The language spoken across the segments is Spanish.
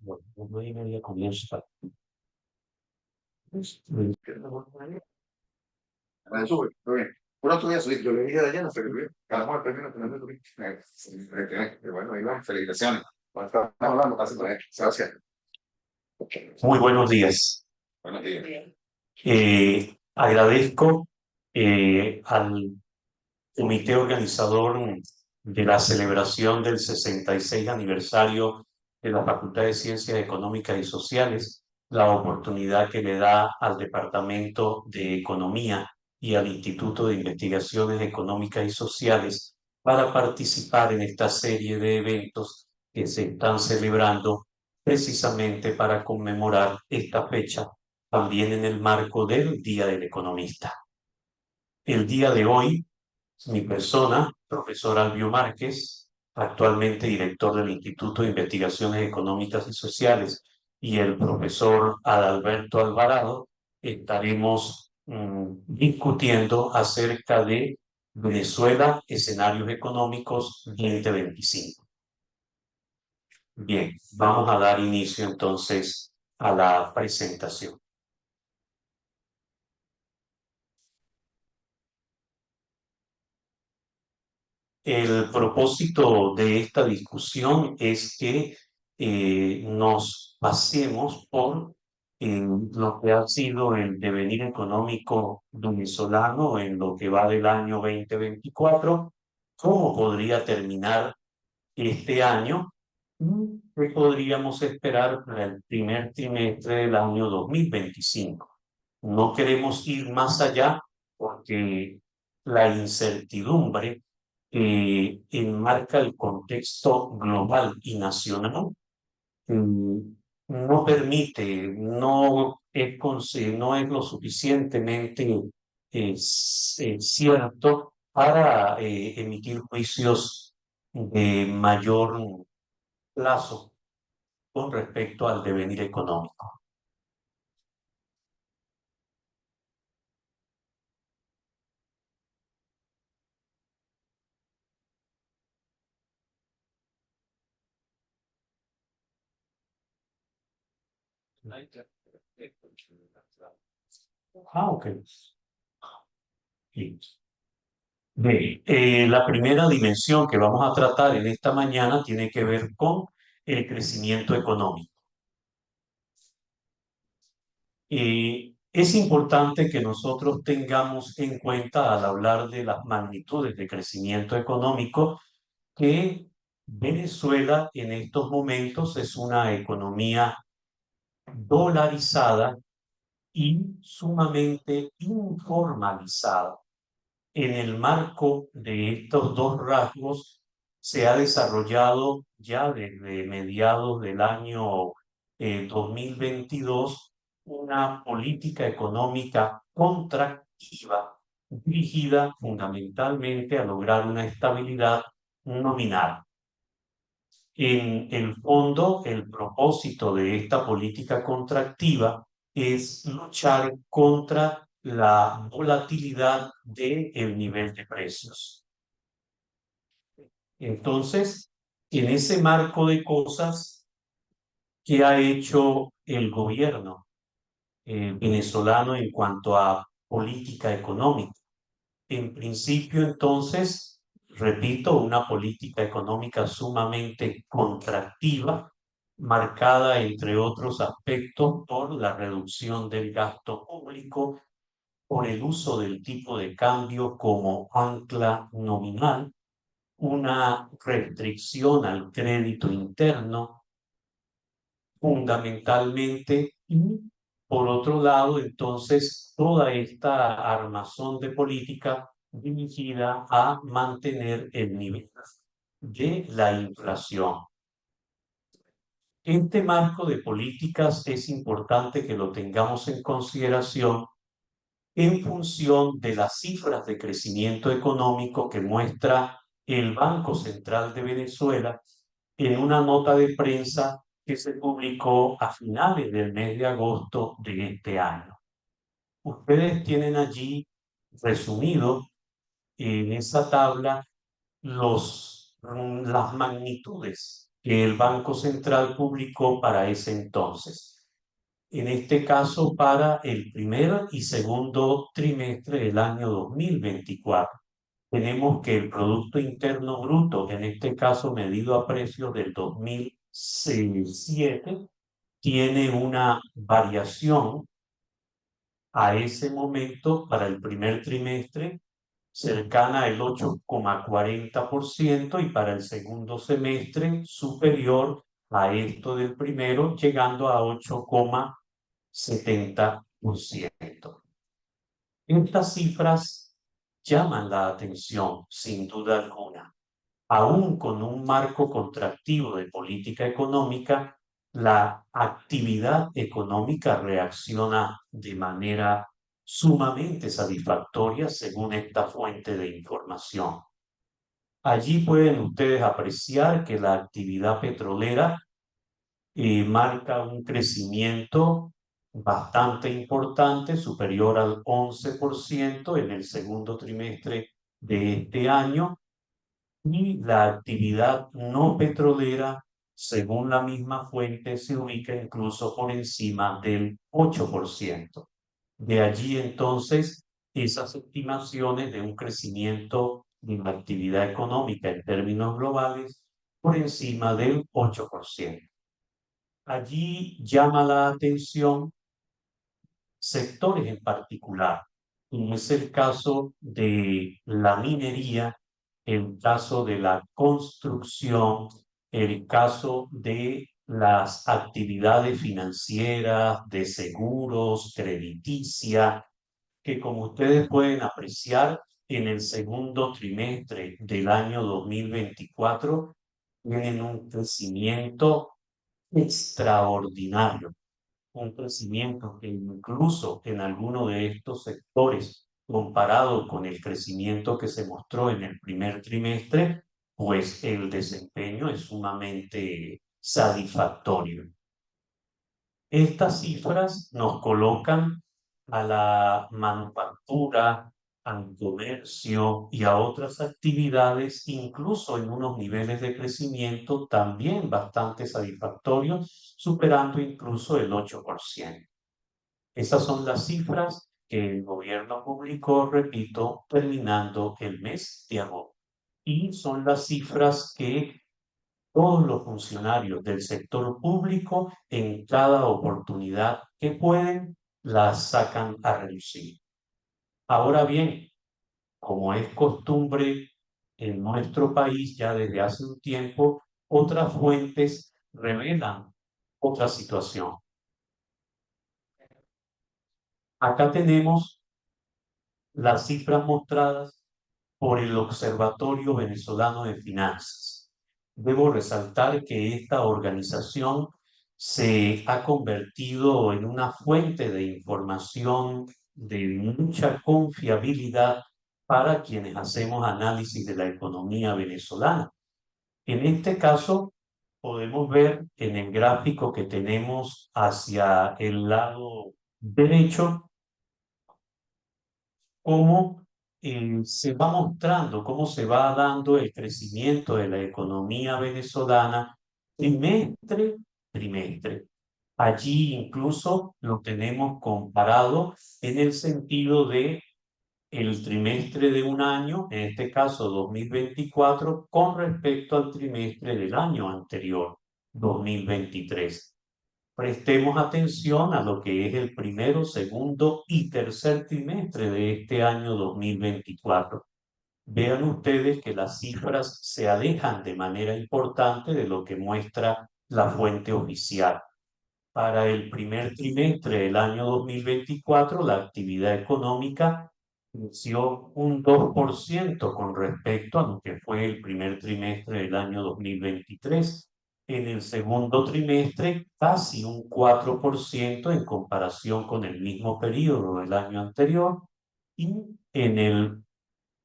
Bueno, 9:30 comienza. Me sube, muy bien. Uno estudia su yo le dije de ayer, no sé qué bien. Ganamos el premio nacional de turismo. Bueno, Iván, felicitaciones. Bueno, estamos hablando, casi con él. Gracias. Muy buenos días. Buenos días. Agradezco al comité organizador de la celebración del 66 aniversario de la Facultad de Ciencias Económicas y Sociales la oportunidad que le da al Departamento de Economía y al Instituto de Investigaciones Económicas y Sociales para participar en esta serie de eventos que se están celebrando precisamente para conmemorar esta fecha, también en el marco del Día del Economista. El día de hoy, mi persona, profesor Albio Márquez, actualmente director del Instituto de Investigaciones Económicas y Sociales, y el profesor Adalberto Alvarado, estaremos discutiendo acerca de Venezuela, escenarios económicos 2025. Bien, vamos a dar inicio entonces a la presentación. El propósito de esta discusión es que nos pasemos por lo que ha sido el devenir económico venezolano en lo que va del año 2024, cómo podría terminar este año y qué podríamos esperar para el primer trimestre del año 2025. No queremos ir más allá porque la incertidumbre enmarca el contexto global y nacional, no permite, no es lo suficientemente cierto para emitir juicios de mayor plazo con respecto al devenir económico. Ok. Sí. Bien, la primera dimensión que vamos a tratar en esta mañana tiene que ver con el crecimiento económico. Es importante que nosotros tengamos en cuenta al hablar de las magnitudes de crecimiento económico que Venezuela en estos momentos es una economía dolarizada y sumamente informalizada. En el marco de estos dos rasgos se ha desarrollado ya desde mediados del año 2022 una política económica contractiva dirigida fundamentalmente a lograr una estabilidad nominal. En el fondo, el propósito de esta política contractiva es luchar contra la volatilidad del nivel de precios. Entonces, en ese marco de cosas, ¿qué ha hecho el gobierno venezolano en cuanto a política económica? En principio, entonces, repito, una política económica sumamente contractiva, marcada, entre otros aspectos, por la reducción del gasto público, por el uso del tipo de cambio como ancla nominal, una restricción al crédito interno, fundamentalmente, y por otro lado, entonces, toda esta armazón de política dirigida a mantener el nivel de la inflación. Este marco de políticas es importante que lo tengamos en consideración en función de las cifras de crecimiento económico que muestra el Banco Central de Venezuela en una nota de prensa que se publicó a finales del mes de agosto de este año. Ustedes tienen allí resumido en esa tabla las magnitudes que el Banco Central publicó para ese entonces. En este caso, para el primer y segundo trimestre del año 2024. Tenemos que el Producto Interno Bruto, en este caso medido a precios del 2007, tiene una variación a ese momento para el primer trimestre cercana al 8,40% y para el segundo semestre superior a esto del primero, llegando a 8,70%. Estas cifras llaman la atención, sin duda alguna. Aún con un marco contractivo de política económica, la actividad económica reacciona de manera sumamente satisfactoria según esta fuente de información. Allí pueden ustedes apreciar que la actividad petrolera marca un crecimiento bastante importante, superior al 11% en el segundo trimestre de este año, y la actividad no petrolera, según la misma fuente, se ubica incluso por encima del 8%. De allí entonces esas estimaciones de un crecimiento de la actividad económica en términos globales por encima del 8%. Allí llama la atención sectores en particular, como es el caso de la minería, el caso de la construcción, el caso de las actividades financieras, de seguros, crediticia, que como ustedes pueden apreciar, en el segundo trimestre del año 2024 tienen un crecimiento extraordinario, un crecimiento que incluso en alguno de estos sectores, comparado con el crecimiento que se mostró en el primer trimestre, pues el desempeño es sumamente satisfactorio. Estas cifras nos colocan a la manufactura, al comercio y a otras actividades, incluso en unos niveles de crecimiento también bastante satisfactorios, superando incluso el 8%. Esas son las cifras que el gobierno publicó, repito, terminando el mes de agosto. Y son las cifras que todos los funcionarios del sector público en cada oportunidad que pueden las sacan a reducir. Ahora bien, como es costumbre en nuestro país ya desde hace un tiempo, otras fuentes revelan otra situación. Acá tenemos las cifras mostradas por el Observatorio Venezolano de Finanzas. Debo resaltar que esta organización se ha convertido en una fuente de información de mucha confiabilidad para quienes hacemos análisis de la economía venezolana. En este caso, podemos ver en el gráfico que tenemos hacia el lado derecho cómo se va mostrando, cómo se va dando el crecimiento de la economía venezolana trimestre, trimestre. Allí incluso lo tenemos comparado en el sentido de el trimestre de un año, en este caso 2024, con respecto al trimestre del año anterior, 2023. Prestemos atención a lo que es el primero, segundo y tercer trimestre de este año 2024. Vean ustedes que las cifras se alejan de manera importante de lo que muestra la fuente oficial. Para el primer trimestre del año 2024, la actividad económica creció un 2% con respecto a lo que fue el primer trimestre del año 2023. En el segundo trimestre, casi un 4% en comparación con el mismo periodo del año anterior. Y en el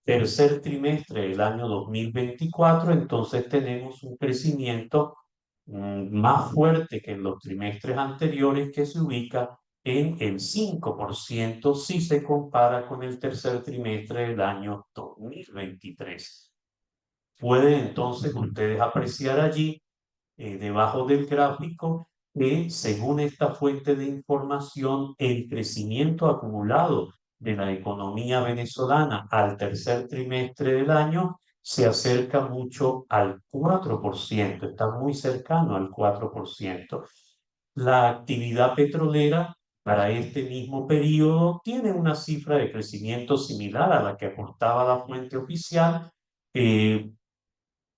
tercer trimestre del año 2024, entonces tenemos un crecimiento más fuerte que en los trimestres anteriores, que se ubica en el 5% si se compara con el tercer trimestre del año 2023. Pueden entonces ustedes apreciar allí debajo del gráfico que según esta fuente de información, el crecimiento acumulado de la economía venezolana al tercer trimestre del año se acerca mucho al 4%, está muy cercano al 4%. La actividad petrolera para este mismo periodo tiene una cifra de crecimiento similar a la que aportaba la fuente oficial, eh,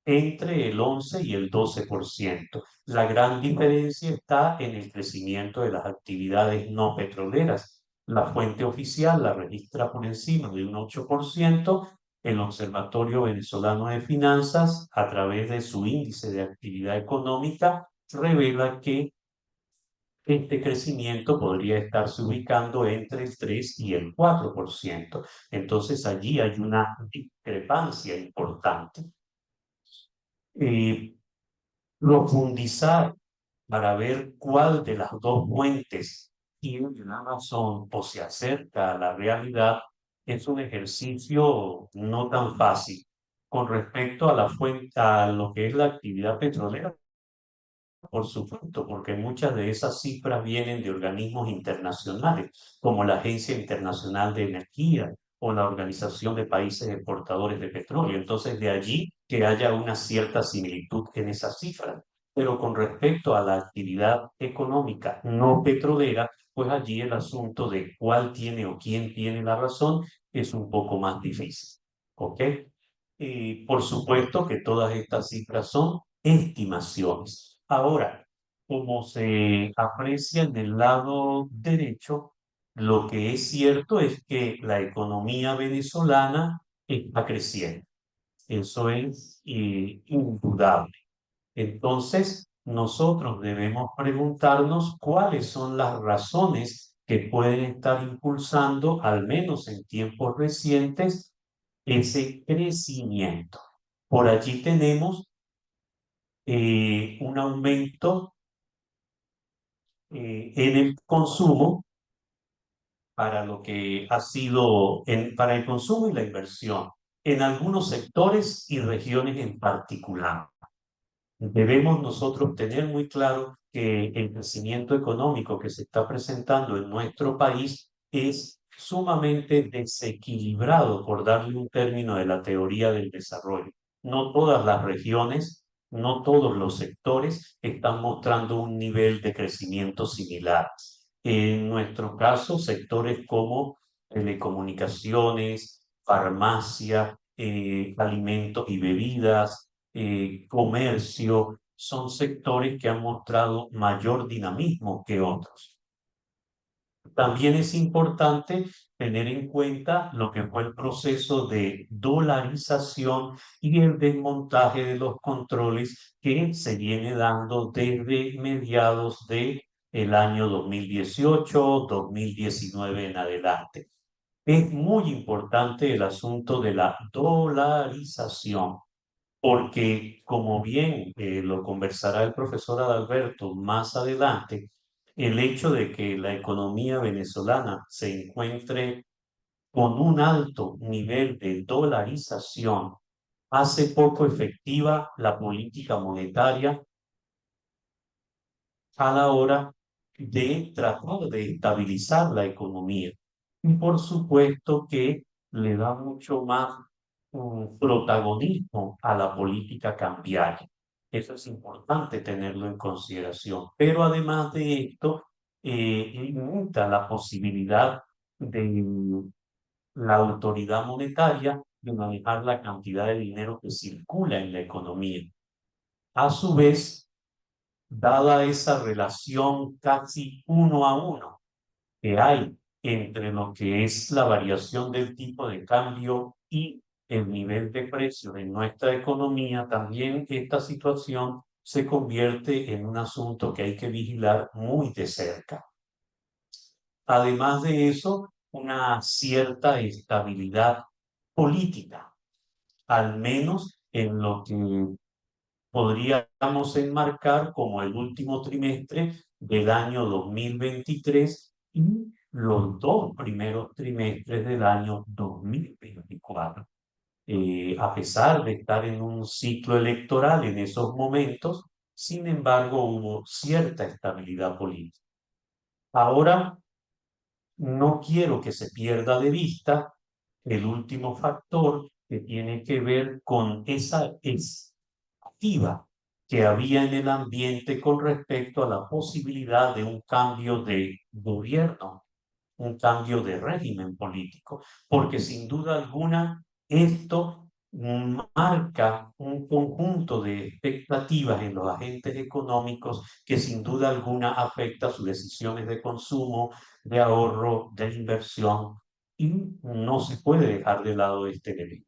entre el 11 y el 12%. La gran diferencia está en el crecimiento de las actividades no petroleras. La fuente oficial la registra por encima de un 8%. El Observatorio Venezolano de Finanzas, a través de su índice de actividad económica, revela que este crecimiento podría estarse ubicando entre el 3 y el 4%. Entonces allí hay una discrepancia importante. Eh, Profundizar para ver cuál de las dos fuentes tiene la razón o se acerca a la realidad es un ejercicio no tan fácil. Con respecto a la fuente, a lo que es la actividad petrolera, por supuesto, porque muchas de esas cifras vienen de organismos internacionales, como la Agencia Internacional de Energía o la Organización de Países Exportadores de Petróleo. Entonces, de allí que haya una cierta similitud en esas cifras. Pero con respecto a la actividad económica no petrolera, pues allí el asunto de cuál tiene o quién tiene la razón es un poco más difícil. ¿Ok? Y por supuesto que todas estas cifras son estimaciones. Ahora, como se aprecia en el lado derecho, lo que es cierto es que la economía venezolana está creciendo. Eso es indudable. Entonces, nosotros debemos preguntarnos cuáles son las razones que pueden estar impulsando, al menos en tiempos recientes, ese crecimiento. Por allí tenemos un aumento en el consumo para lo que ha sido para el consumo y la inversión en algunos sectores y regiones en particular. Debemos nosotros tener muy claro que el crecimiento económico que se está presentando en nuestro país es sumamente desequilibrado, por darle un término de la teoría del desarrollo. No todas las regiones, no todos los sectores están mostrando un nivel de crecimiento similar. En nuestro caso, sectores como telecomunicaciones, farmacia, alimentos y bebidas, comercio, son sectores que han mostrado mayor dinamismo que otros. También es importante tener en cuenta lo que fue el proceso de dolarización y el desmontaje de los controles que se viene dando desde mediados de el año 2018, 2019 en adelante. Es muy importante el asunto de la dolarización porque como bien lo conversará el profesor Adalberto más adelante, el hecho de que la economía venezolana se encuentre con un alto nivel de dolarización hace poco efectiva la política monetaria a la hora de tratar de estabilizar la economía. Y por supuesto que le da mucho más protagonismo a la política cambiaria. Eso es importante tenerlo en consideración. Pero además de esto, limita la posibilidad de la autoridad monetaria de manejar la cantidad de dinero que circula en la economía. A su vez, dada esa relación casi uno a uno que hay entre lo que es la variación del tipo de cambio y el nivel de precios en nuestra economía, también esta situación se convierte en un asunto que hay que vigilar muy de cerca. Además de eso, una cierta estabilidad política, al menos en lo que podríamos enmarcar como el último trimestre del año 2023 y los dos primeros trimestres del año 2024. A pesar de estar en un ciclo electoral en esos momentos, Sin embargo, hubo cierta estabilidad política. Ahora, no quiero que se pierda de vista el último factor que tiene que ver con esa expectativa que había en el ambiente con respecto a la posibilidad de un cambio de gobierno, un cambio de régimen político, porque sin duda alguna esto marca un conjunto de expectativas en los agentes económicos que sin duda alguna afecta sus decisiones de consumo, de ahorro, de inversión, y no se puede dejar de lado este elemento.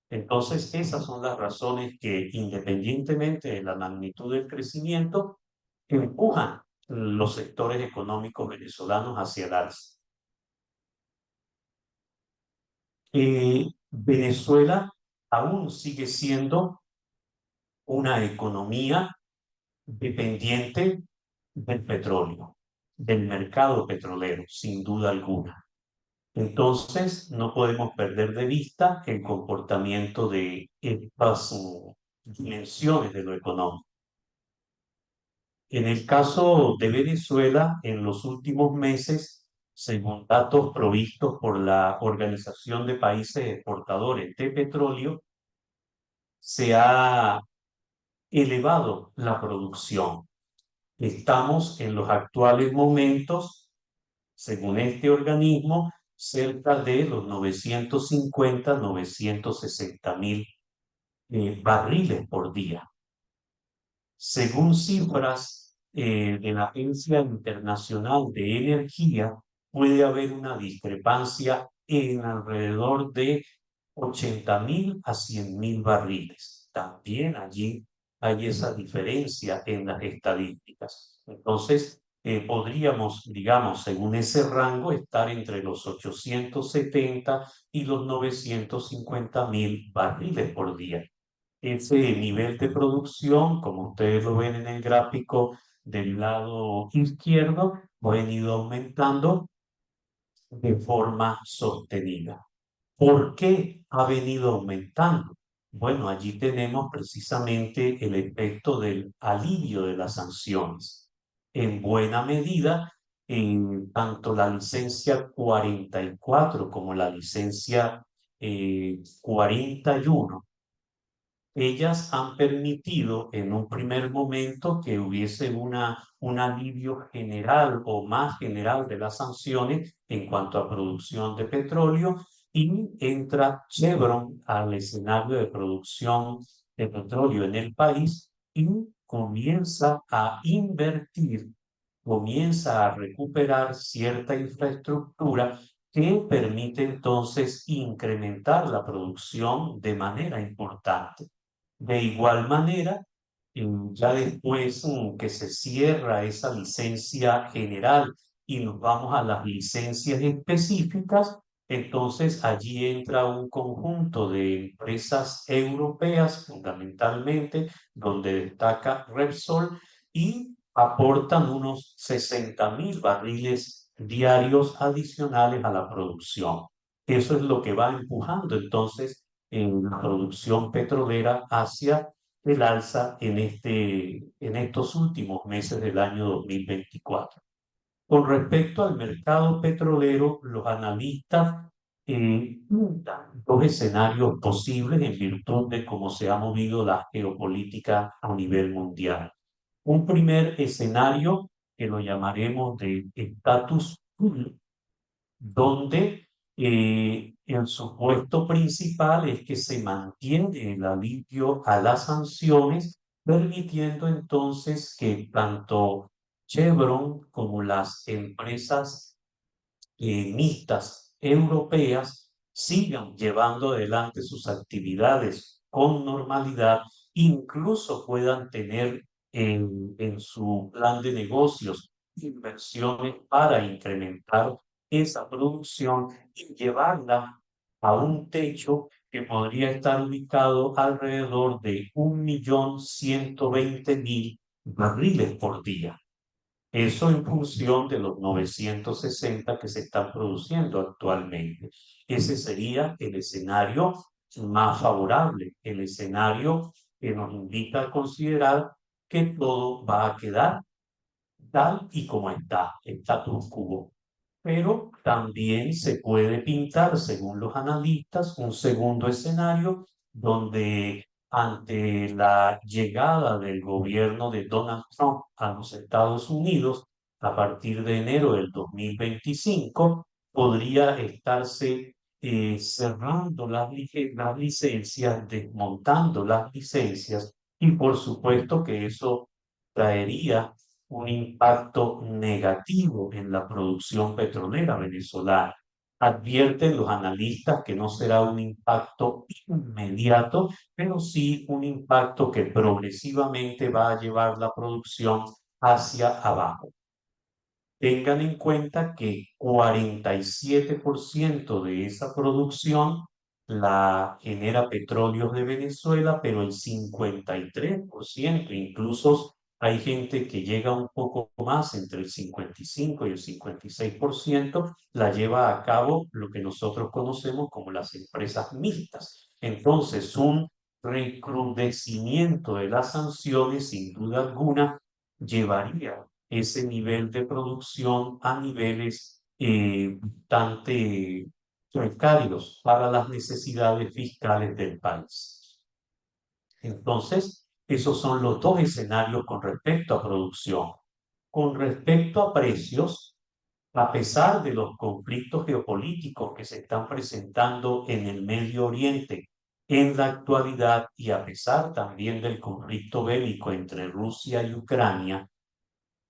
Entonces, esas son las razones que, independientemente de la magnitud del crecimiento, empujan los sectores económicos venezolanos hacia el alza. Venezuela aún sigue siendo una economía dependiente del petróleo, del mercado petrolero, sin duda alguna. Entonces, no podemos perder de vista el comportamiento de estas dimensiones de lo económico. En el caso de Venezuela, en los últimos meses, según datos provistos por la Organización de Países Exportadores de Petróleo, se ha elevado la producción. Estamos en los actuales momentos, según este organismo, cerca de los 950, 960 mil barriles por día. Según cifras de la Agencia Internacional de Energía, puede haber una discrepancia en alrededor de 80.000 a 100.000 barriles. También allí hay esa diferencia en las estadísticas. Entonces, podríamos, digamos, según ese rango, estar entre los 870 y los 950.000 barriles por día. Ese nivel de producción, como ustedes lo ven en el gráfico del lado izquierdo, ha venido aumentando de forma sostenida. ¿Por qué ha venido aumentando? Bueno, allí tenemos precisamente el efecto del alivio de las sanciones. En buena medida, en tanto la licencia 44 como la licencia 41, ellas han permitido en un primer momento que hubiese un alivio general o más general de las sanciones en cuanto a producción de petróleo, y entra Chevron al escenario de producción de petróleo en el país y comienza a invertir, comienza a recuperar cierta infraestructura que permite entonces incrementar la producción de manera importante. De igual manera, ya después que se cierra esa licencia general y nos vamos a las licencias específicas, entonces allí entra un conjunto de empresas europeas fundamentalmente, donde destaca Repsol, y aportan unos 60.000 barriles diarios adicionales a la producción. Eso es lo que va empujando entonces en la producción petrolera hacia el alza en estos últimos meses del año 2024. Con respecto al mercado petrolero, los analistas pintan dos escenarios posibles en virtud de cómo se ha movido la geopolítica a nivel mundial. Un primer escenario que lo llamaremos de status quo, donde el supuesto principal es que se mantiene el alivio a las sanciones, permitiendo entonces que tanto Chevron como las empresas mixtas europeas sigan llevando adelante sus actividades con normalidad, incluso puedan tener en su plan de negocios inversiones para incrementar esa producción y llevarla a un techo que podría estar ubicado alrededor de 1.120.000 barriles por día. Eso en función de los 960 que se están produciendo actualmente. Ese sería el escenario más favorable, el escenario que nos invita a considerar que todo va a quedar tal y como está, status quo. Pero también se puede pintar, según los analistas, un segundo escenario donde ante la llegada del gobierno de Donald Trump a los Estados Unidos, a partir de enero del 2025, podría estarse cerrando las licencias, desmontando las licencias, y por supuesto que eso traería un impacto negativo en la producción petrolera venezolana. Advierten los analistas que no será un impacto inmediato, pero sí un impacto que progresivamente va a llevar la producción hacia abajo. Tengan en cuenta que 47% de esa producción la genera Petróleos de Venezuela, pero el 53%, incluso hay gente que llega un poco más, entre el 55 y el 56%, la lleva a cabo lo que nosotros conocemos como las empresas mixtas. Entonces, un recrudecimiento de las sanciones, sin duda alguna, llevaría ese nivel de producción a niveles bastante precarios para las necesidades fiscales del país. Entonces, esos son los dos escenarios con respecto a producción. Con respecto a precios, a pesar de los conflictos geopolíticos que se están presentando en el Medio Oriente en la actualidad, y a pesar también del conflicto bélico entre Rusia y Ucrania,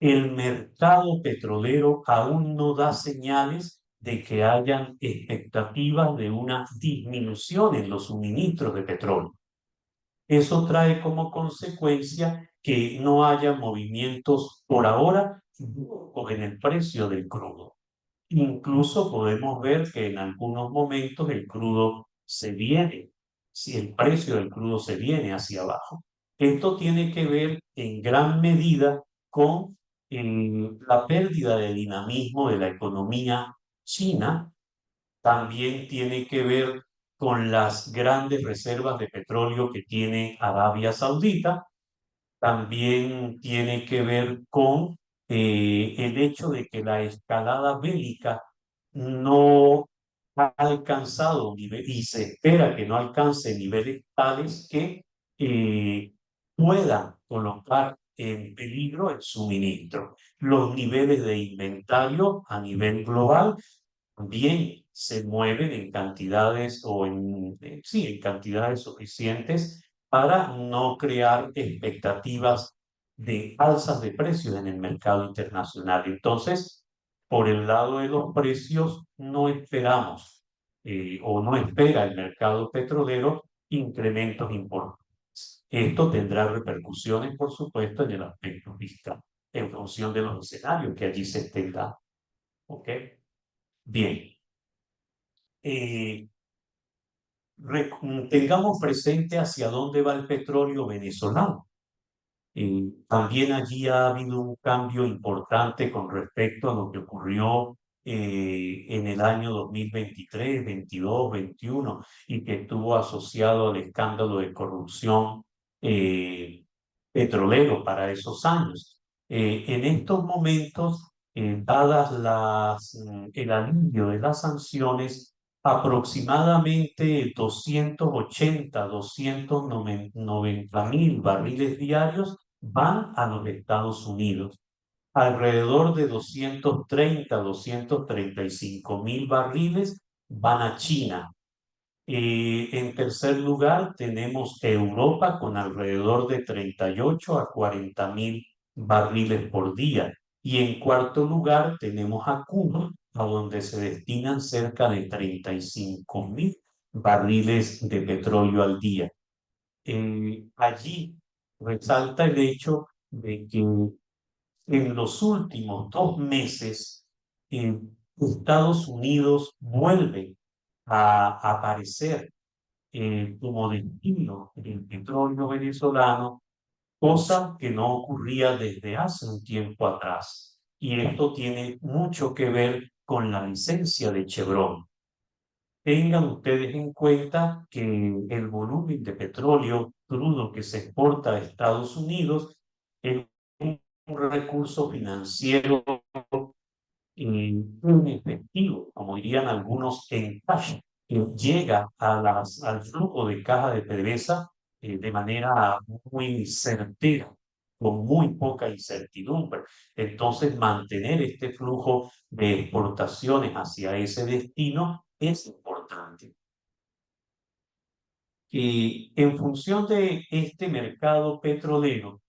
el mercado petrolero aún no da señales de que hayan expectativas de una disminución en los suministros de petróleo. Eso trae como consecuencia que no haya movimientos por ahora o en el precio del crudo. Incluso podemos ver que en algunos momentos el crudo se viene, si el precio del crudo se viene hacia abajo. Esto tiene que ver en gran medida con la pérdida de dinamismo de la economía china. También tiene que ver con las grandes reservas de petróleo que tiene Arabia Saudita. También tiene que ver con el hecho de que la escalada bélica no ha alcanzado y se espera que no alcance niveles tales que eh, puedan colocar en peligro el suministro. Los niveles de inventario a nivel global también se mueven en cantidades sí, en cantidades suficientes para no crear expectativas de alzas de precios en el mercado internacional. Entonces, por el lado de los precios, no esperamos o no espera el mercado petrolero incrementos importantes. Esto tendrá repercusiones, por supuesto, en el aspecto fiscal, en función de los escenarios que allí se estén dando. ¿Ok? Bien. Eh, tengamos presente hacia dónde va el petróleo venezolano. También allí ha habido un cambio importante con respecto a lo que ocurrió en el año 2023, 22, 21, y que estuvo asociado al escándalo de corrupción eh, petrolero para esos años. En estos momentos, dadas el alivio de las sanciones, aproximadamente 280, 290 mil barriles diarios van a los Estados Unidos. Alrededor de 230, 235 mil barriles van a China. En tercer lugar, tenemos Europa con alrededor de 38 a 40 mil barriles por día. Y en cuarto lugar, tenemos a Cuba, a donde se destinan cerca de 35 mil barriles de petróleo al día. Allí resalta el hecho de que en los últimos 2 meses, Estados Unidos vuelve a aparecer como destino del petróleo venezolano, cosa que no ocurría desde hace un tiempo atrás. Y esto tiene mucho que ver con la licencia de Chevron. Tengan ustedes en cuenta que el volumen de petróleo crudo que se exporta a Estados Unidos es un recurso financiero en efectivo, como dirían algunos, en cash, que llega al flujo de caja de PDVSA de manera muy certera, con muy poca incertidumbre. Entonces, mantener este flujo de exportaciones hacia ese destino es importante. Y en función de este mercado petrolero,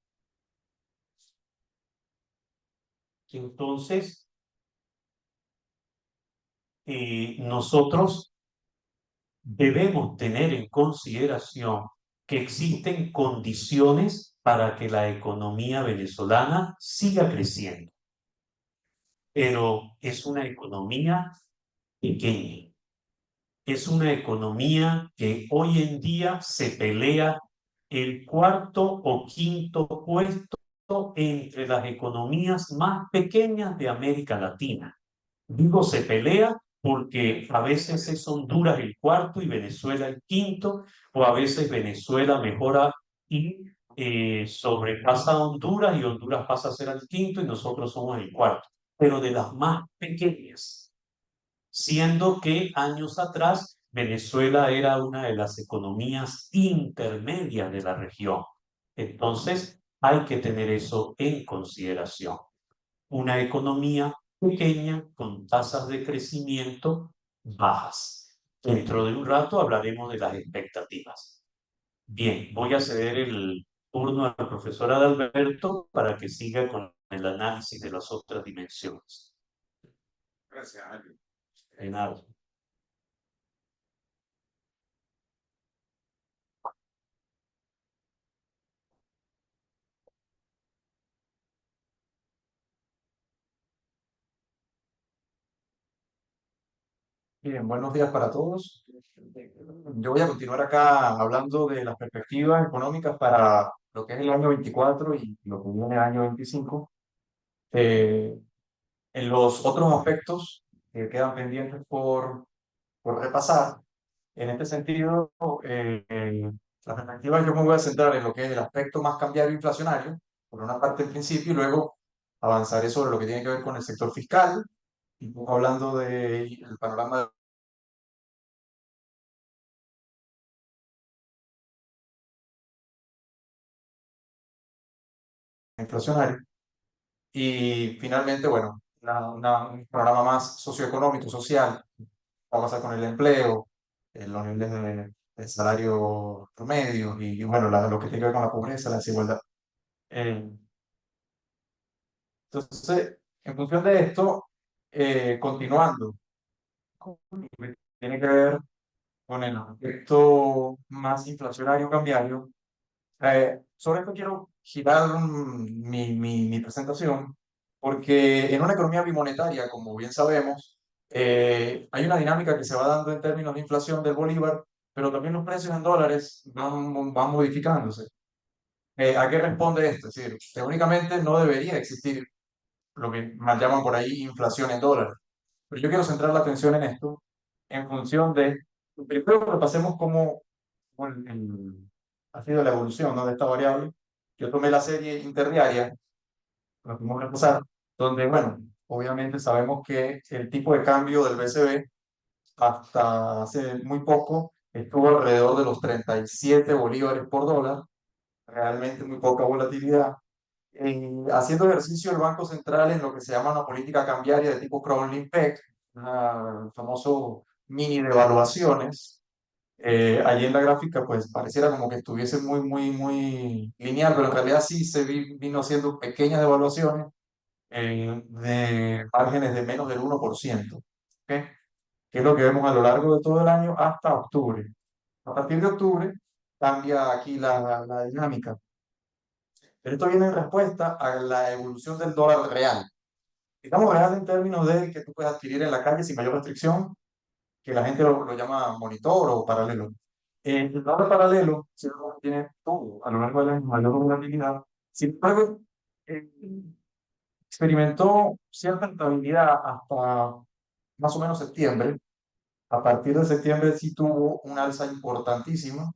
entonces nosotros debemos tener en consideración que existen condiciones para que la economía venezolana siga creciendo, pero es una economía pequeña. Es una economía que hoy en día se pelea el cuarto o quinto puesto entre las economías más pequeñas de América Latina. Digo se pelea porque a veces es Honduras el cuarto y Venezuela el quinto, o a veces Venezuela mejora y sobrepasa a Honduras y Honduras pasa a ser el quinto y nosotros somos el cuarto, pero de las más pequeñas, siendo que años atrás Venezuela era una de las economías intermedias de la región. Entonces, hay que tener eso en consideración. Una economía pequeña con tasas de crecimiento bajas. Dentro de un rato hablaremos de las expectativas. Bien, voy a ceder el turno al profesor Adalberto para que siga con el análisis de las otras dimensiones. Gracias, Ángel. De nada. Bien, buenos días para todos. Yo voy a continuar acá hablando de las perspectivas económicas para lo que es el año 24 y lo que viene el año 25. Eh, en los otros aspectos que quedan pendientes por repasar, en este sentido, las perspectivas yo me voy a centrar en lo que es el aspecto más cambiario inflacionario, por una parte en principio, y luego avanzaré sobre lo que tiene que ver con el sector fiscal, y un poco hablando del panorama inflacionario. Y finalmente, bueno, un programa más socioeconómico, social, va a pasar con el empleo, los niveles de salario promedio y bueno, lo que tiene que ver con la pobreza, la desigualdad. Eh, entonces, en función de esto, continuando, tiene que ver con el aspecto más inflacionario cambiario. Sobre esto quiero girar mi presentación, porque en una economía bimonetaria, como bien sabemos, hay una dinámica que se va dando en términos de inflación del bolívar, pero también los precios en dólares van modificándose. ¿A qué responde esto? Es decir, teóricamente no debería existir lo que mal llaman por ahí inflación en dólares, pero yo quiero centrar la atención en esto en función de, primero repasemos cómo ha sido la evolución, ¿no?, de esta variable. Yo tomé la serie interdiaria, la podemos repasar, donde, bueno, obviamente sabemos que el tipo de cambio del BCB hasta hace muy poco estuvo alrededor de los 37 bolívares por dólar, realmente muy poca volatilidad. Haciendo ejercicio el Banco Central en lo que se llama una política cambiaria de tipo Crowley-Peck, el famoso mini devaluaciones. Allí en la gráfica, pues pareciera como que estuviese muy lineal, pero en realidad sí vino haciendo pequeñas devaluaciones de márgenes de menos del 1%, ¿ok? Que es lo que vemos a lo largo de todo el año hasta octubre. A partir de octubre cambia aquí la dinámica. Pero esto viene en respuesta a la evolución del dólar real. Digamos real en términos de que tú puedes adquirir en la calle sin mayor restricción, que la gente lo llama monitor o paralelo. El dólar paralelo sí, tiene todo a lo largo de la mayor volatilidad. Sin embargo, eh, experimentó cierta estabilidad hasta más o menos septiembre. A partir de septiembre sí tuvo un alza importantísima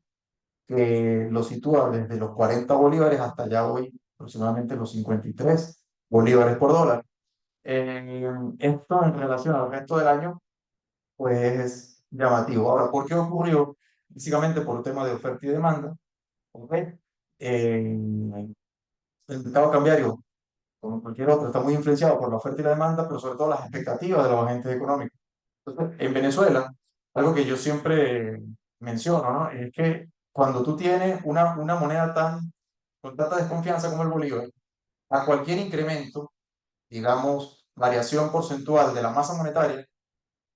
que lo sitúa desde los 40 bolívares hasta ya hoy aproximadamente los 53 bolívares por dólar. Esto en relación al resto del año, pues es llamativo. Ahora, ¿por qué ocurrió? Básicamente por tema de oferta y demanda. ¿Ok? El mercado cambiario, como cualquier otro, está muy influenciado por la oferta y la demanda, pero sobre todo las expectativas de los agentes económicos. Entonces, en Venezuela, algo que yo siempre menciono, ¿no? Es que cuando tú tienes una moneda con tanta desconfianza como el bolívar, a cualquier incremento, digamos, variación porcentual de la masa monetaria,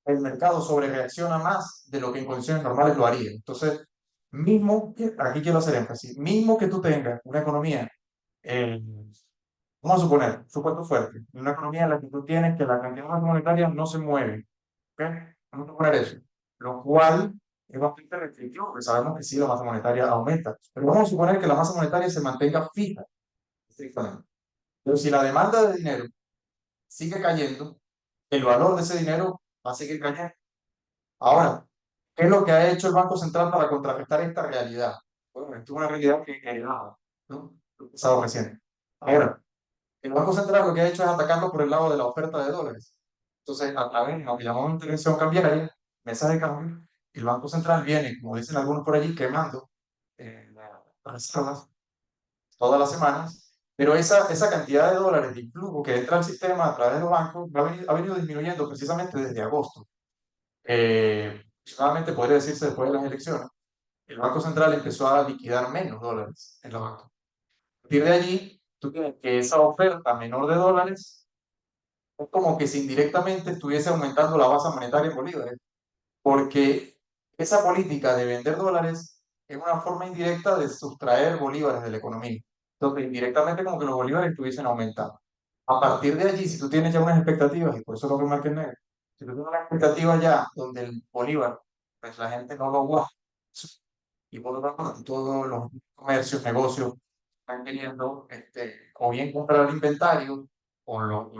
el mercado sobrereacciona más de lo que en condiciones normales lo haría. Entonces, aquí quiero hacer énfasis, mismo que tú tengas una economía, eh, vamos a suponer, supuesto fuerte, una economía en la que tú tienes que la cantidad de masa monetaria no se mueve, ¿ok? Vamos a suponer eso, lo cual es bastante restrictivo, porque sabemos que sí, la masa monetaria aumenta, pero vamos a suponer que la masa monetaria se mantenga fija, estrictamente. Pero si la demanda de dinero sigue cayendo, el valor de ese dinero va a seguir cayendo. Ahora, ¿qué es lo que ha hecho el Banco Central para contrarrestar esta realidad? Bueno, esto es una realidad que heredaba, ¿no? Pasado recién. Ahora, el Banco Central lo que ha hecho es atacarlo por el lado de la oferta de dólares. Entonces, a través de lo que llamamos intervención cambiaria, mesas de cambio, el Banco Central viene, como dicen algunos por allí, quemando las reservas todas las semanas, pero esa cantidad de dólares de influjo que entra al sistema a través de los bancos ha venido disminuyendo precisamente desde agosto. Aproximadamente podría decirse después de las elecciones, el Banco Central empezó a liquidar menos dólares en los bancos. A partir de allí, tú tienes que esa oferta menor de dólares es como que si indirectamente estuviese aumentando la base monetaria en bolívares, porque esa política de vender dólares es una forma indirecta de sustraer bolívares de la economía. Entonces, indirectamente como que los bolívares estuviesen aumentando. A partir de allí, si tú tienes ya unas expectativas, y por eso lo que marqué en negro, si tú tienes una expectativa ya donde el bolívar, pues la gente no lo guarda, y por otra parte, todos los comercios, negocios están queriendo o bien comprar el inventario, o los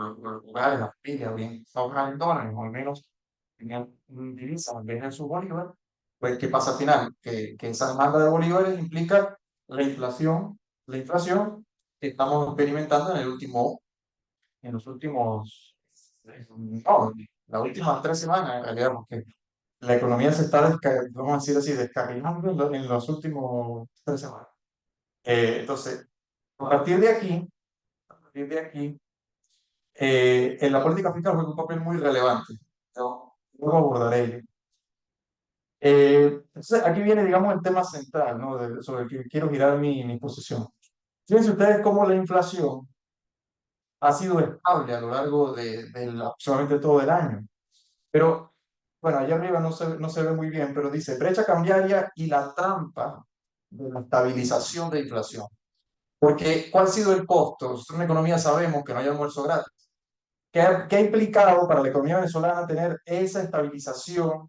lugares, las familias, o bien ahorrar en dólares, o al menos tenían divisas en vez de su bolívar, pues ¿qué pasa al final? Que esa demanda de bolívares implica la inflación que estamos experimentando en los últimos, no, las últimas 3 semanas en realidad, porque la economía se está, vamos a decir así, descarrilando en los últimos 3 semanas. Entonces, a partir de aquí, a partir de aquí, en la política fiscal juega un papel muy relevante. ¿No? Luego abordaré ello. Entonces, aquí viene, digamos, el tema central, ¿no? Sobre el que quiero girar mi posición. Fíjense ustedes cómo la inflación ha sido estable a lo largo de aproximadamente todo el año. Pero, bueno, allá arriba no se ve muy bien, pero dice brecha cambiaria y la trampa de la estabilización de inflación. Porque, ¿cuál ha sido el costo? Nosotros en la economía sabemos que no hay almuerzo gratis. ¿Qué ha implicado para la economía venezolana tener esa estabilización?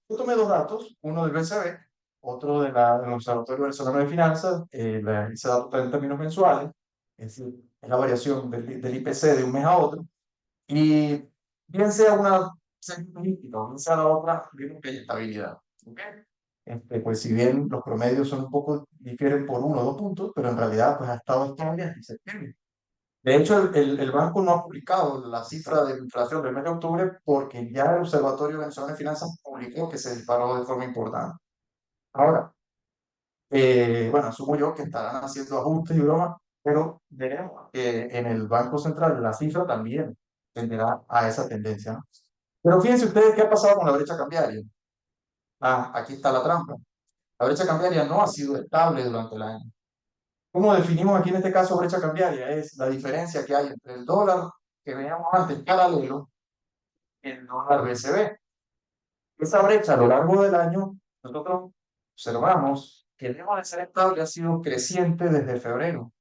Yo tomé dos datos, uno del BCB, otro del Observatorio Venezolano de Finanzas, ese dato está en términos mensuales, es decir, es la variación del IPC de un mes a otro, y bien sea una política o bien sea la otra, vemos que hay estabilidad. ¿Ok? Pues si bien los promedios son un poco, difieren por 1 o 2 puntos, pero en realidad pues ha estado estable hasta septiembre. De hecho, el banco no ha publicado la cifra de inflación del mes de octubre porque ya el Observatorio Venezolano de Finanzas publicó que se disparó de forma importante. Ahora, bueno, asumo yo que estarán haciendo ajustes y bromas, pero veremos que en el Banco Central la cifra también tenderá a esa tendencia, ¿no? Pero fíjense ustedes qué ha pasado con la brecha cambiaria. Ah, aquí está la trampa. La brecha cambiaria no ha sido estable durante el año. ¿Cómo definimos aquí en este caso brecha cambiaria? Es la diferencia que hay entre el dólar que veíamos antes paralelo y el dólar BCB. Esa brecha a lo largo del año, nosotros observamos que lejos de ser estable ha sido creciente desde febrero,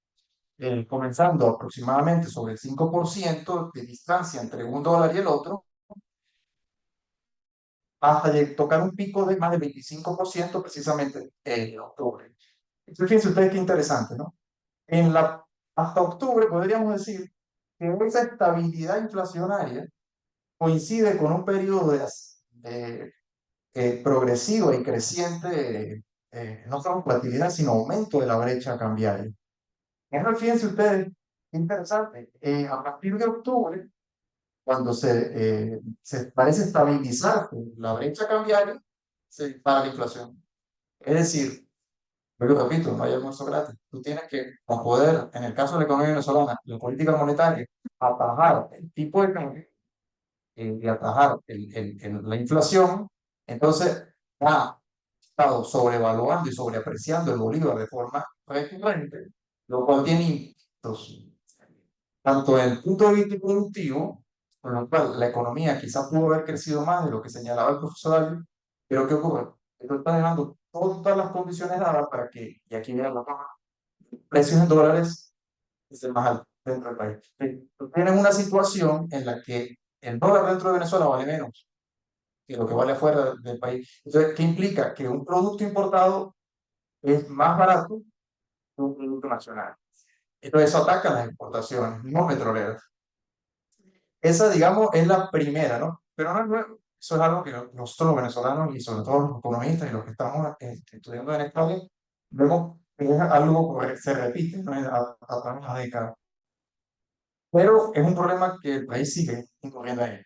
comenzando aproximadamente sobre el 5% de distancia entre un dólar y el otro, hasta tocar un pico de más del 25% precisamente en octubre. Entonces, fíjense ustedes qué interesante, ¿no? Hasta octubre podríamos decir que esa estabilidad inflacionaria coincide con un periodo progresivo y creciente, no solo volatilidad, sino aumento de la brecha cambiaria. Eso, fíjense ustedes, qué interesante. A partir de octubre, cuando se parece estabilizarse la brecha cambiaria, se dispara la inflación. Es decir, pero repito, no hay almuerzo gratis. Tú tienes que, para poder, en el caso de la economía venezolana, la política monetaria, atajar el tipo de cambio y atajar la inflación, entonces ha estado sobrevaluando y sobreapreciando el bolívar de forma recurrente, lo cual tiene impactos tanto en el punto de vista productivo, con lo cual la economía quizás pudo haber crecido más de lo que señalaba el profesor Alves, pero ¿qué ocurre? Esto está dejando todas las condiciones dadas para que, y aquí viene la paja, precios en dólares es el más alto dentro del país. Tienen una situación en la que el dólar dentro de Venezuela vale menos que lo que vale afuera del país. Entonces, ¿qué implica? Que un producto importado es más barato que un producto nacional. Entonces, eso ataca las exportaciones no petroleras. Esa, digamos, es la primera, ¿no? Pero no es nuevo. Eso es algo que nosotros los venezolanos y sobre todo los economistas y los que estamos estudiando en España, vemos que es algo que se repite, ¿no? A través de las décadas. Pero es un problema que el país sigue incurriendo en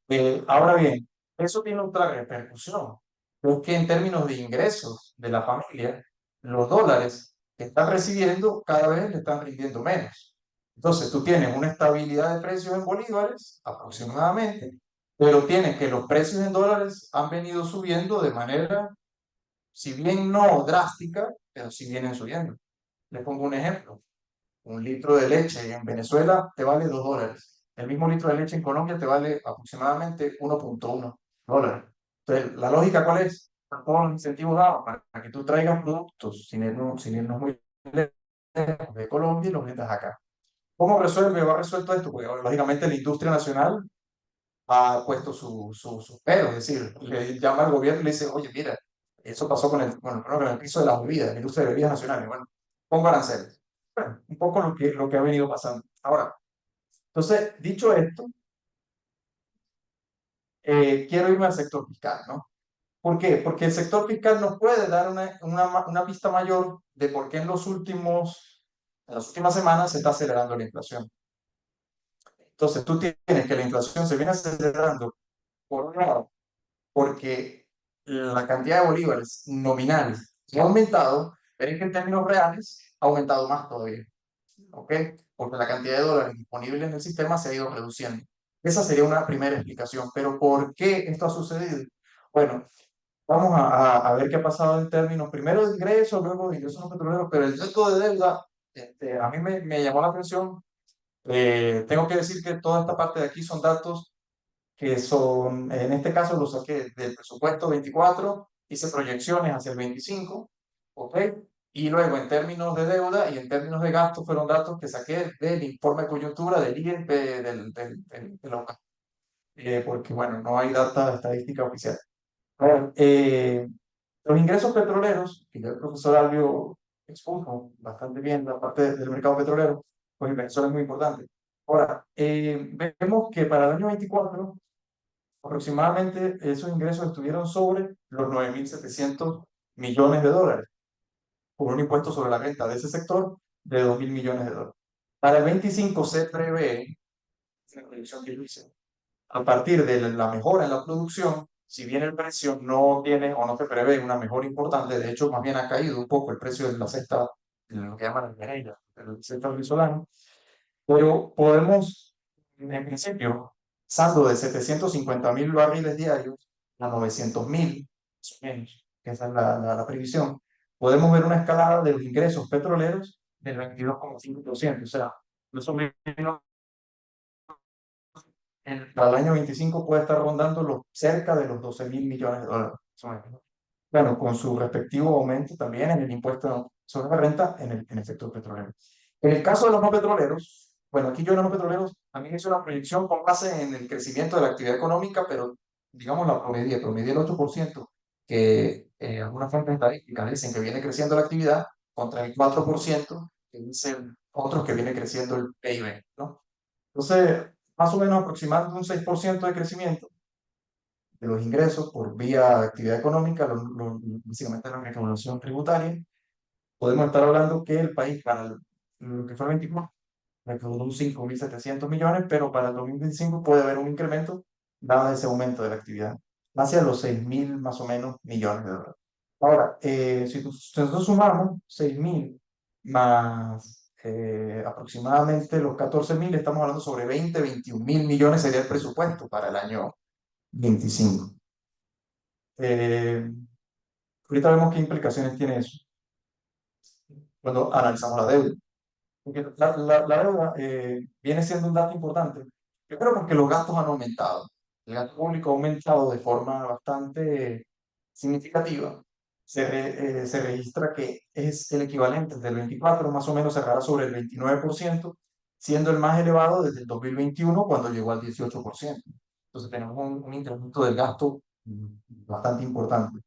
él. Ahora bien, eso tiene otra repercusión, que es que en términos de ingresos de la familia, los dólares que están recibiendo cada vez le están rindiendo menos. Entonces, tú tienes una estabilidad de precios en bolívares, aproximadamente, pero tienes que los precios en dólares han venido subiendo de manera, si bien no drástica, pero sí vienen subiendo. Les pongo un ejemplo. Un litro de leche en Venezuela te vale $2. El mismo litro de leche en Colombia te vale aproximadamente 1.1 dólares. Entonces, ¿la lógica cuál es? Están todos los incentivos dados para que tú traigas productos sin irnos muy lejos de Colombia y los vendas acá. ¿Cómo resuelve o ha resuelto esto? Porque lógicamente la industria nacional ha puesto su pero, es decir, le llama al gobierno y le dice, oye, mira, eso pasó bueno, con el piso de las bebidas, la industria de bebidas nacionales, bueno, pongo aranceles. Bueno, un poco lo que ha venido pasando. Ahora, entonces, dicho esto, quiero irme al sector fiscal, ¿no? ¿Por qué? Porque el sector fiscal nos puede dar una pista mayor de por qué en las últimas semanas se está acelerando la inflación. Entonces, tú tienes que la inflación se viene acelerando, por un lado, porque la cantidad de bolívares nominales ha aumentado, pero es que en términos reales ha aumentado más todavía. ¿Ok? Porque la cantidad de dólares disponibles en el sistema se ha ido reduciendo. Esa sería una primera explicación. Pero ¿por qué esto ha sucedido? Bueno, vamos a ver qué ha pasado en términos, primero de ingresos, luego de ingresos no petroleros, pero el dato de deuda, a mí me llamó la atención. Tengo que decir que toda esta parte de aquí son datos que son, en este caso los saqué del presupuesto 24, hice proyecciones hacia el 25, ¿ok? Y luego en términos de deuda y en términos de gasto fueron datos que saqué del informe de coyuntura del INPE, de la UCA, porque bueno, no hay data estadística oficial. Ahora, los ingresos petroleros, que ya el profesor Albio expuso bastante bien la parte del mercado petrolero, pues en Venezuela es muy importante. Ahora, vemos que para el año 24 aproximadamente esos ingresos estuvieron sobre los 9.700 millones de dólares, por un impuesto sobre la renta de ese sector de 2.000 millones de dólares. Para el 25 se prevé, es la proyección que yo hice, a partir de la mejora en la producción, si bien el precio no tiene o no se prevé una mejora importante, de hecho más bien ha caído un poco el precio de la cesta, de lo que llaman el Pereira, el cesta venezolano, pero podemos, en principio, pasando de 750.000 barriles diarios a 900.000, más o menos, que esa es la previsión, podemos ver una escalada de los ingresos petroleros del 22,5%, o sea, más o menos para el año 25 puede estar rondando cerca de los 12.000 millones de dólares, más o menos. Bueno, con su respectivo aumento también en el impuesto sobre la renta en el sector petrolero. En el caso de los no petroleros, bueno, aquí yo en los no petroleros, a mí hice una proyección con base en el crecimiento de la actividad económica, pero digamos la promedié el 8%, que algunas fuentes estadísticas dicen que viene creciendo la actividad, contra el 4% que dicen otros que viene creciendo el PIB, ¿no? Entonces, más o menos aproximadamente un 6% de crecimiento de los ingresos por vía de actividad económica, básicamente la recaudación tributaria, podemos estar hablando que el país para lo que fue el 24, recaudó 5.700 millones, pero para el 2025 puede haber un incremento dado ese aumento de la actividad, hacia los 6.000 más o menos millones de dólares. Ahora, si nosotros sumamos 6.000 más aproximadamente los 14.000, estamos hablando sobre 21.000 millones sería el presupuesto para el año 25. Eh, Ahorita vemos qué implicaciones tiene eso cuando analizamos la deuda. Porque la deuda viene siendo un dato importante. Yo creo porque los gastos han aumentado. El gasto público ha aumentado de forma bastante significativa. Se registra que es el equivalente del 24, más o menos cerrará sobre el 29%, siendo el más elevado desde el 2021, cuando llegó al 18%. Entonces tenemos un incremento del gasto bastante importante.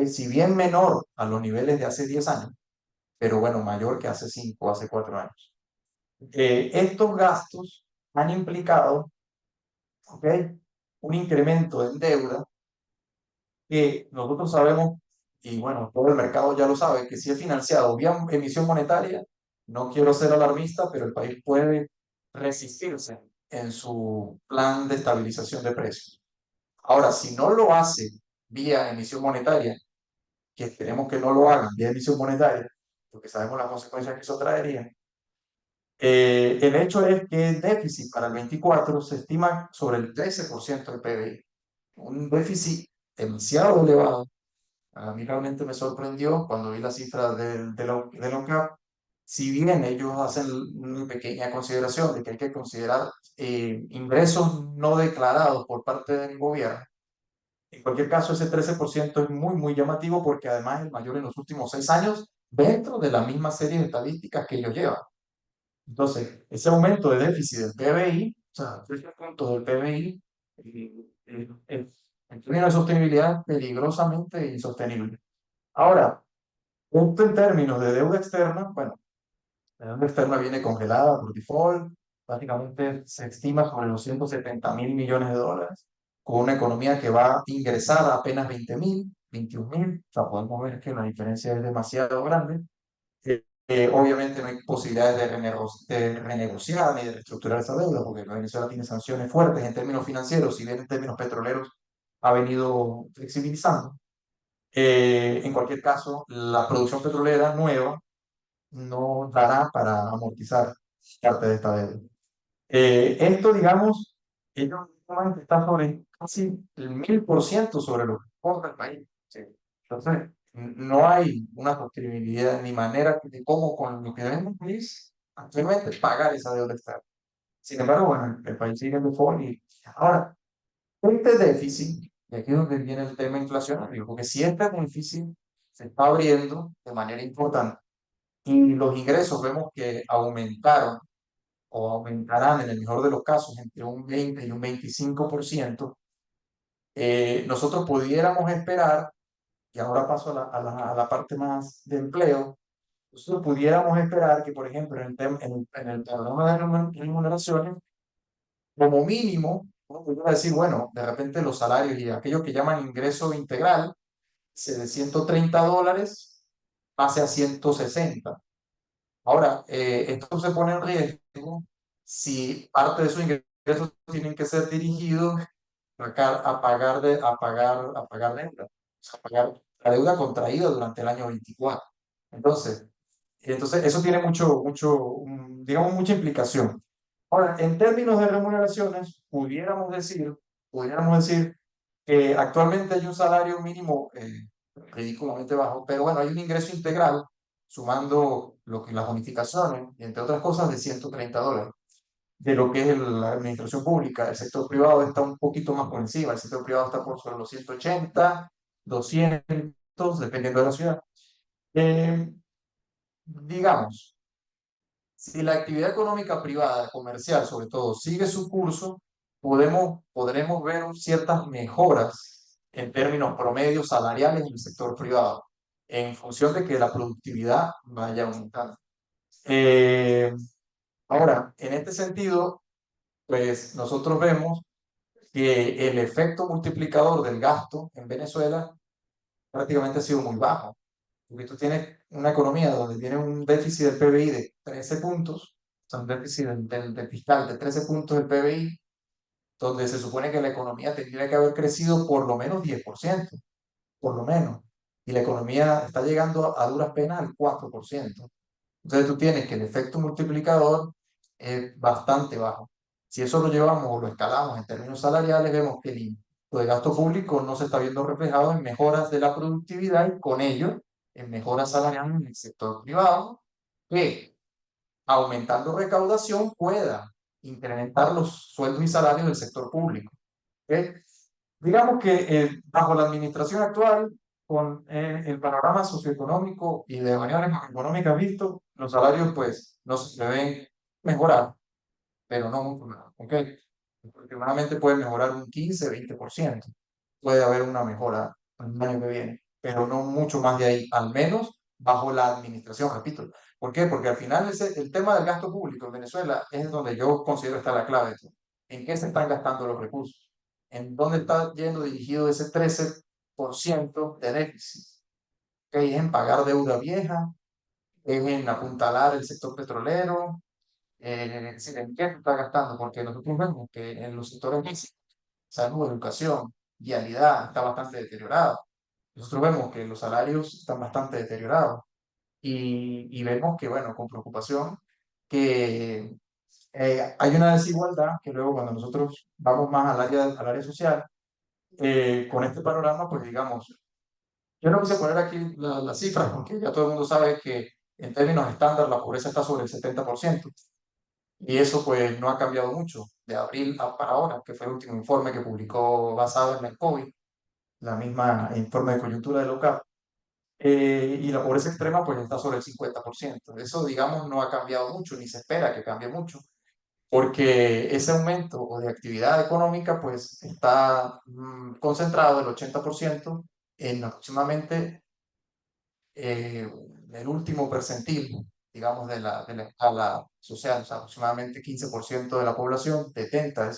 Si bien menor a los niveles de hace 10 años, pero bueno, mayor que hace 5 o hace 4 años. Estos gastos han implicado, ¿ok?, un incremento en deuda que nosotros sabemos, y bueno, todo el mercado ya lo sabe, que si es financiado vía emisión monetaria, no quiero ser alarmista, pero el país puede resistirse en su plan de estabilización de precios. Ahora, si no lo hace vía emisión monetaria, que esperemos que no lo hagan vía emisión monetaria, porque sabemos las consecuencias que eso traería. El hecho es que el déficit para el 24 se estima sobre el 13% del PBI, un déficit demasiado elevado. A mí realmente me sorprendió cuando vi las cifras del OCAP. Si bien ellos hacen una pequeña consideración de que hay que considerar ingresos no declarados por parte del gobierno, en cualquier caso ese 13% es muy, muy llamativo, porque además es el mayor en los últimos 6 años dentro de la misma serie de estadísticas que ellos llevan. Entonces, ese aumento de déficit del PBI, o sea, 13 puntos del PBI, en términos de sostenibilidad, peligrosamente insostenible. Ahora, punto en términos de deuda externa, bueno, la deuda externa viene congelada por default, básicamente se estima sobre los 170.000 millones de dólares, con una economía que va a ingresar a apenas 20.000, 21.000, o sea, podemos ver que la diferencia es demasiado grande. Obviamente no hay posibilidades de renegociar ni de reestructurar esa deuda, porque Venezuela tiene sanciones fuertes en términos financieros, si bien en términos petroleros ha venido flexibilizando. En cualquier caso, la producción petrolera nueva no dará para amortizar parte de esta deuda. Esto, digamos, ellos está sobre casi el 1.000% sobre lo que importa el país. ¿Sí? Entonces, no hay una sostenibilidad ni manera de cómo, con lo que debemos el país actualmente, pagar esa deuda externa. Sin embargo, bueno, el país sigue en default. Y ahora, este déficit, y aquí es donde viene el tema inflacionario, porque si este déficit se está abriendo de manera importante y los ingresos vemos que aumentaron o aumentarán en el mejor de los casos entre un 20 y un 25%, nosotros pudiéramos esperar, y ahora paso a la parte más de empleo, nosotros pudiéramos esperar que, por ejemplo, en el programa de remuneraciones, como mínimo, uno pudiera decir, bueno, de repente los salarios y aquello que llaman ingreso integral, de $130 pase a 160. Ahora, esto se pone en riesgo si parte de esos ingresos tienen que ser dirigidos a pagar deuda, o sea, a pagar la deuda contraída durante el año 24. Entonces eso tiene digamos, mucha implicación. Ahora, en términos de remuneraciones, pudiéramos decir que actualmente hay un salario mínimo ridículamente bajo, pero bueno, hay un ingreso integral sumando las bonificaciones, y entre otras cosas, de $130 de lo que es la administración pública. El sector privado está un poquito más por encima, el sector privado está por sobre los 180, 200, dependiendo de la ciudad. Digamos, si la actividad económica privada, comercial sobre todo, sigue su curso, podremos ver ciertas mejoras en términos promedios salariales en el sector privado, en función de que la productividad vaya aumentando. Ahora, en este sentido, pues nosotros vemos que el efecto multiplicador del gasto en Venezuela prácticamente ha sido muy bajo. porque tú tienes una economía donde tienes un déficit del PBI de 13 puntos, o sea, un déficit del fiscal de 13 puntos del PBI, donde se supone que la economía tendría que haber crecido por lo menos 10%, por lo menos, y la economía está llegando a duras penas al 4%. Entonces tú tienes que el efecto multiplicador es bastante bajo. Si eso lo llevamos o lo escalamos en términos salariales, vemos que el impacto de gasto público no se está viendo reflejado en mejoras de la productividad y con ello en mejoras salariales en el sector privado, que aumentando recaudación pueda incrementar los sueldos y salarios del sector público. ¿Ok? Digamos que bajo la administración actual, con el panorama socioeconómico y de variables macroeconómicas visto, los salarios pues no se deben mejorar, pero no mucho más. ¿Ok? Aproximadamente pueden mejorar un 15-20%. Puede haber una mejora el año que viene, pero no mucho más de ahí, al menos bajo la administración, repito. ¿Por qué? Porque al final el tema del gasto público en Venezuela es donde yo considero está la clave de todo. ¿En qué se están gastando los recursos? ¿En dónde está yendo dirigido ese 13% de déficit? ¿Ok? ¿Es en pagar deuda vieja? ¿Es en apuntalar el sector petrolero? Es decir, ¿en qué se está gastando? Porque nosotros vemos que en los sectores básicos, salud, educación, vialidad, está bastante deteriorado. Nosotros vemos que los salarios están bastante deteriorados y vemos que, bueno, con preocupación, que hay una desigualdad que luego cuando nosotros vamos más al área social, con este panorama, pues digamos, yo no quise poner aquí las cifras porque ya todo el mundo sabe que en términos estándar la pobreza está sobre el 70%. Y eso pues no ha cambiado mucho de abril para ahora, que fue el último informe que publicó basado en el COVID, la misma informe de coyuntura de local. Y la pobreza extrema pues está sobre el 50%. Eso digamos no ha cambiado mucho, ni se espera que cambie mucho, porque ese aumento o de actividad económica pues está concentrado el 80% en aproximadamente el último percentil, digamos, de la escala social, o sea, aproximadamente 15% de la población detenta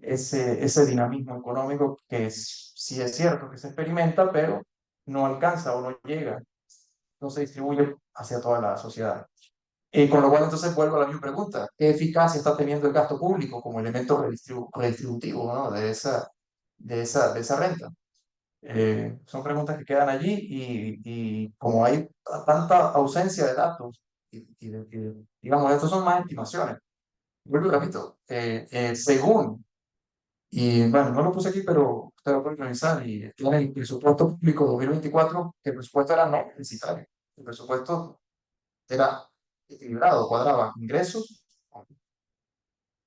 ese dinamismo económico que sí es cierto que se experimenta, pero no alcanza o no llega, no se distribuye hacia toda la sociedad. Con lo cual, entonces, vuelvo a la misma pregunta. ¿Qué eficacia está teniendo el gasto público como elemento redistributivo, ¿no? de esa renta? Son preguntas que quedan allí y como hay tanta ausencia de datos, digamos, estos son más estimaciones. Vuelvo y repito, según, y bueno, no lo puse aquí, pero usted lo puede revisar, y tiene el presupuesto público 2024, que el presupuesto era no deficitario, el presupuesto era equilibrado, cuadraba ingresos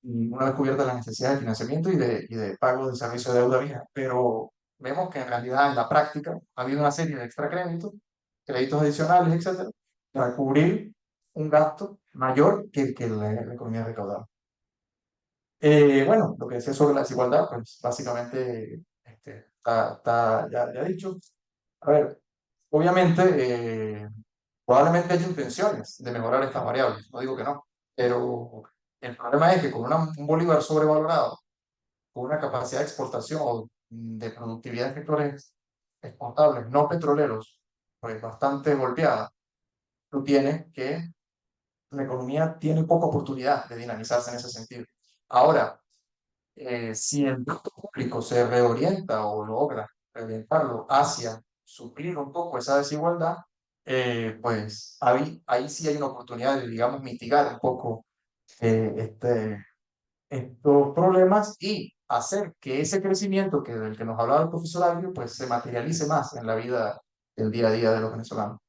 y una vez cubiertas las necesidades de financiamiento y de pago del servicio de deuda vieja. Pero vemos que en realidad en la práctica ha habido una serie de extracréditos, créditos adicionales, etcétera, para cubrir un gasto mayor que el que la economía recaudaba. Bueno, lo que decía sobre la desigualdad, pues básicamente está ya dicho. A ver, obviamente, probablemente haya intenciones de mejorar estas variables, no digo que no, pero el problema es que con un bolívar sobrevalorado, con una capacidad de exportación o de productividad en sectores exportables no petroleros, pues bastante golpeada, tú tienes que la economía tiene poca oportunidad de dinamizarse en ese sentido. Ahora, si el gasto público se reorienta o logra reorientarlo hacia suplir un poco esa desigualdad, pues ahí sí hay una oportunidad de, digamos, mitigar un poco estos problemas y hacer que ese crecimiento del que nos hablaba el profesor Agrio, pues se materialice más en la vida del día a día de los venezolanos.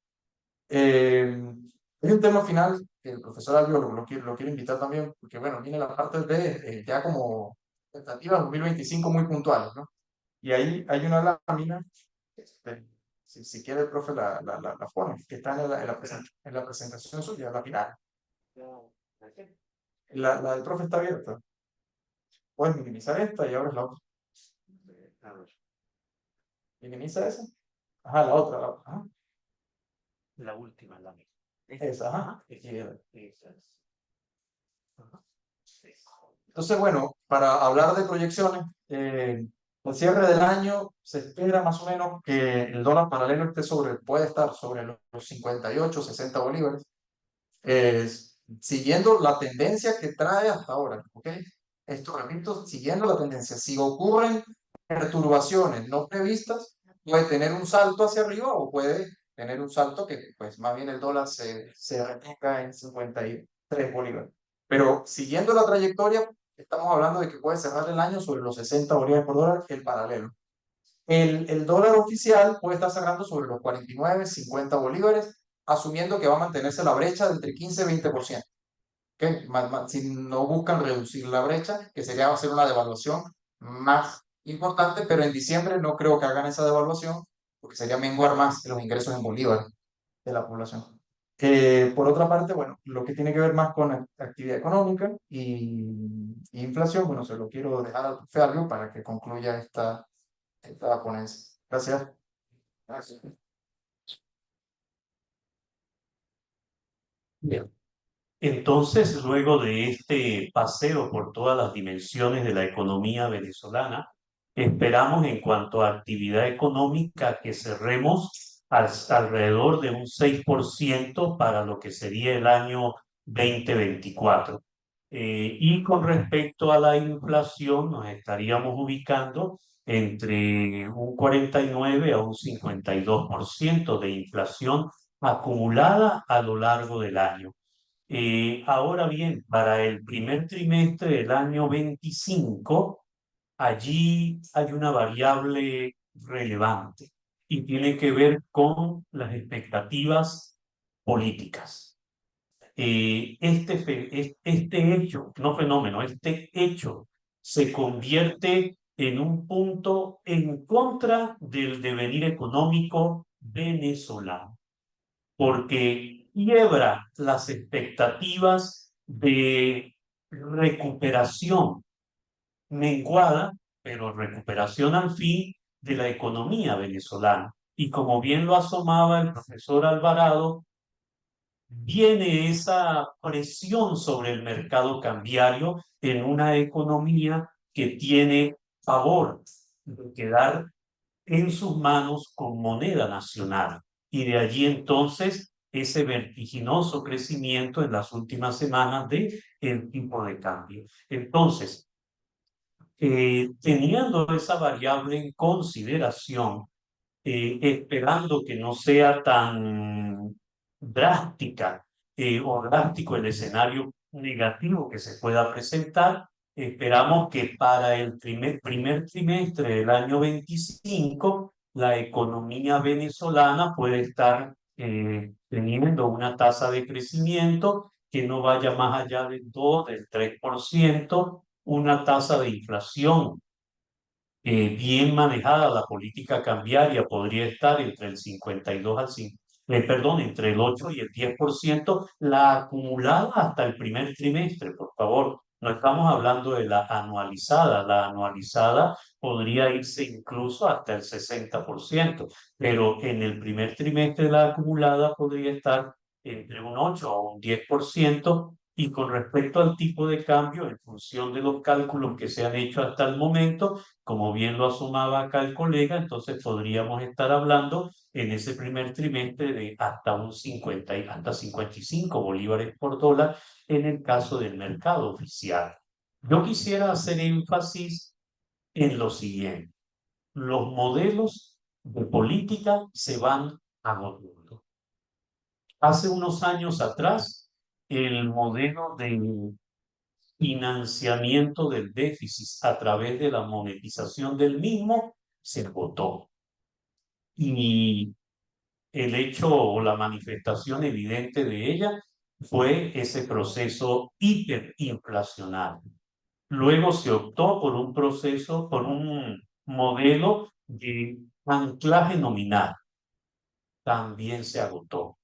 Hay un tema final que el profesor Agrio lo quiero invitar también, porque bueno, viene la parte de ya como expectativas 2025 muy puntuales, ¿no? Y ahí hay una lámina, este, si quiere el profe la pone, que está en la presentación suya, la final. La del profe está abierta. Puedes minimizar esta y abres la otra. Minimiza esa. Ajá, la otra. Ajá. La última, la misma. Esa, ajá. Esa es. Entonces, bueno, para hablar de proyecciones, Al cierre del año se espera más o menos que el dólar paralelo puede estar sobre los 58, 60 bolívares, siguiendo la tendencia que trae hasta ahora, ¿ok? Esto, repito, siguiendo la tendencia. Si ocurren perturbaciones no previstas, puede tener un salto hacia arriba o puede tener un salto que, pues, más bien el dólar se retenga en 53 bolívares. Pero siguiendo la trayectoria, estamos hablando de que puede cerrar el año sobre los 60 bolívares por dólar, el paralelo. El dólar oficial puede estar cerrando sobre los 49, 50 bolívares, asumiendo que va a mantenerse la brecha de entre 15 y 20%. ¿Ok? Si no buscan reducir la brecha, que sería hacer una devaluación más importante, pero en diciembre no creo que hagan esa devaluación, porque sería menguar más los ingresos en bolívares de la población. Por otra parte, bueno, lo que tiene que ver más con actividad económica y inflación, bueno, se lo quiero dejar al Ferrio para que concluya esta ponencia. Gracias. Gracias. Bien. Entonces, luego de este paseo por todas las dimensiones de la economía venezolana, esperamos en cuanto a actividad económica que cerremos alrededor de un 6% para lo que sería el año 2024. Y con respecto a la inflación, nos estaríamos ubicando entre un 49 a un 52% de inflación acumulada a lo largo del año. Ahora bien, para el primer trimestre del año 25, allí hay una variable relevante y tiene que ver con las expectativas políticas. Este hecho, no fenómeno, este hecho se convierte en un punto en contra del devenir económico venezolano porque quiebra las expectativas de recuperación menguada, pero recuperación al fin de la economía venezolana. Y como bien lo asomaba el profesor Alvarado, viene esa presión sobre el mercado cambiario en una economía que tiene favor de quedar en sus manos con moneda nacional. Y de allí entonces ese vertiginoso crecimiento en las últimas semanas de el tipo de cambio. Entonces, teniendo esa variable en consideración, esperando que no sea tan drástica o drástico el escenario negativo que se pueda presentar, esperamos que para el primer trimestre del año 25 la economía venezolana puede estar teniendo una tasa de crecimiento que no vaya más allá del 2, del 3%, una tasa de inflación bien manejada la política cambiaria podría estar entre el 52 al 5, perdón, entre el 8 y el 10%, la acumulada hasta el primer trimestre, por favor. No estamos hablando de la anualizada podría irse incluso hasta el 60%, pero en el primer trimestre la acumulada podría estar entre un 8 a un 10%. Y con respecto al tipo de cambio, en función de los cálculos que se han hecho hasta el momento, como bien lo asomaba acá el colega, entonces podríamos estar hablando en ese primer trimestre de hasta un 50 y hasta 55 bolívares por dólar en el caso del mercado oficial. Yo quisiera hacer énfasis en lo siguiente. Los modelos de política se van agotando. Hace unos años atrás, el modelo de financiamiento del déficit a través de la monetización del mismo se agotó. Y el hecho o la manifestación evidente de ella fue ese proceso hiperinflacionario. Luego se optó por un proceso, por un modelo de anclaje nominal. También se agotó.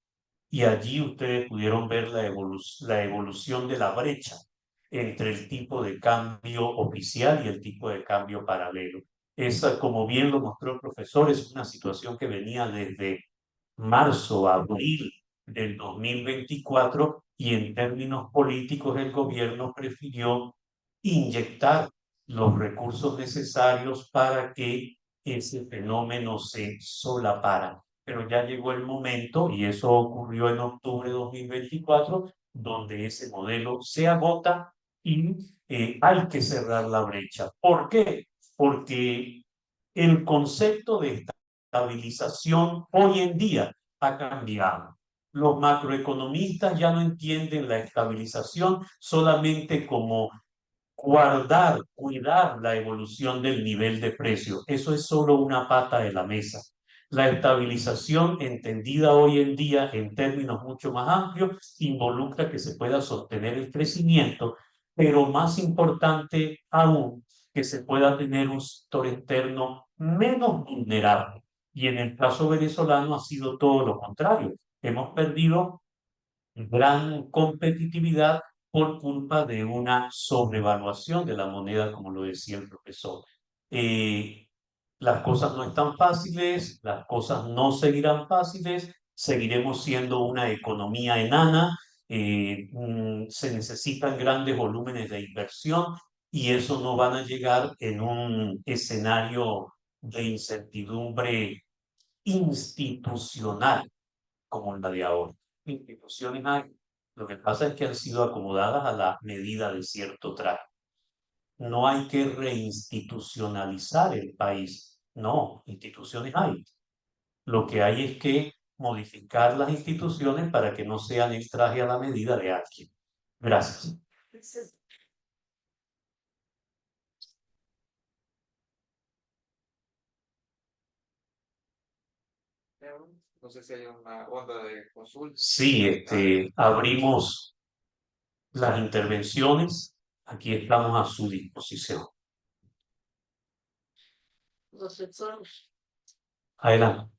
Y allí ustedes pudieron ver la evolución de la brecha entre el tipo de cambio oficial y el tipo de cambio paralelo. Esa, como bien lo mostró el profesor, es una situación que venía desde marzo a abril del 2024 y en términos políticos el gobierno prefirió inyectar los recursos necesarios para que ese fenómeno se solapara. Pero ya llegó el momento, y eso ocurrió en octubre de 2024, donde ese modelo se agota y hay que cerrar la brecha. ¿Por qué? Porque el concepto de estabilización hoy en día ha cambiado. Los macroeconomistas ya no entienden la estabilización solamente como guardar, cuidar la evolución del nivel de precio. Eso es solo una pata de la mesa. La estabilización, entendida hoy en día en términos mucho más amplios, involucra que se pueda sostener el crecimiento, pero más importante aún, que se pueda tener un sector interno menos vulnerable. Y en el caso venezolano ha sido todo lo contrario. Hemos perdido gran competitividad por culpa de una sobrevaluación de la moneda, como lo decía el profesor. Eh, las cosas no están fáciles, las cosas no seguirán fáciles, seguiremos siendo una economía enana, se necesitan grandes volúmenes de inversión y eso no van a llegar en un escenario de incertidumbre institucional como la de ahora. Instituciones hay. Lo que pasa es que han sido acomodadas a la medida de cierto traje. No hay que reinstitucionalizar el país. No, instituciones hay. Lo que hay es que modificar las instituciones para que no sean el traje a la medida de alguien. Gracias. No sé si hay una ronda de consulta. Sí, abrimos las intervenciones. Aquí estamos a su disposición. Profesor, Adelante.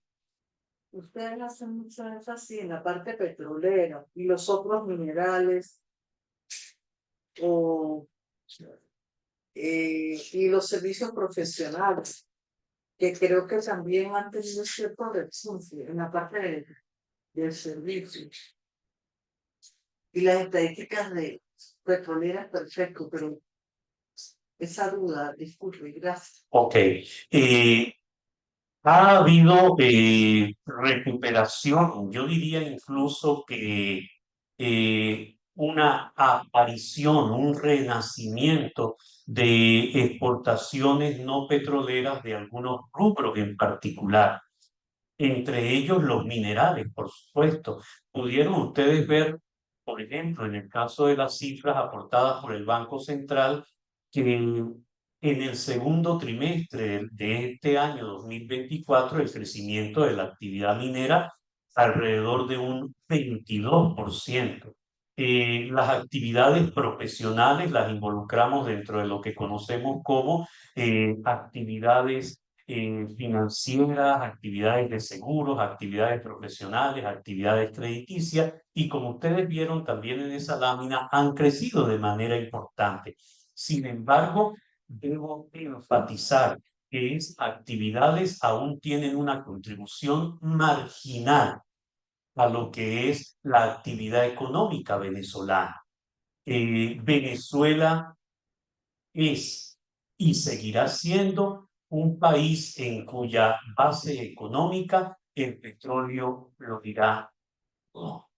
ustedes hacen mucho énfasis en la parte petrolera y los otros minerales o, y los servicios profesionales, que creo que también han tenido cierto repunte en la parte del servicio. Y las estadísticas de petroleras, perfecto, pero esa duda, disculpe, gracias. Ok. Ha habido recuperación, yo diría incluso que una aparición, un renacimiento de exportaciones no petroleras de algunos rubros en particular, entre ellos los minerales, por supuesto. Pudieron ustedes ver, por ejemplo, en el caso de las cifras aportadas por el Banco Central, que en el segundo trimestre de este año 2024 el crecimiento de la actividad minera alrededor de un 22%. Las actividades profesionales las involucramos dentro de lo que conocemos como actividades financieras, actividades de seguros, actividades profesionales, actividades crediticias, y como ustedes vieron también en esa lámina, han crecido de manera importante. Sin embargo, debo enfatizar que esas actividades aún tienen una contribución marginal a lo que es la actividad económica venezolana. Venezuela es y seguirá siendo un país en cuya base económica el petróleo lo dirá todo.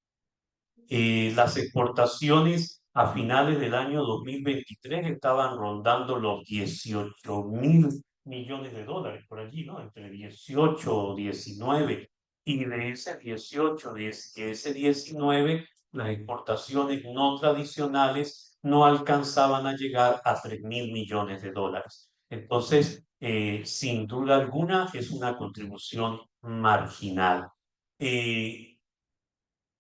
Las exportaciones a finales del año 2023 estaban rondando los 18.000 millones de dólares por allí, ¿no? Entre 18 o 19. Y de ese 18, de ese 19, las exportaciones no tradicionales no alcanzaban a llegar a 3.000 millones de dólares. Entonces, sin duda alguna, es una contribución marginal. Eh,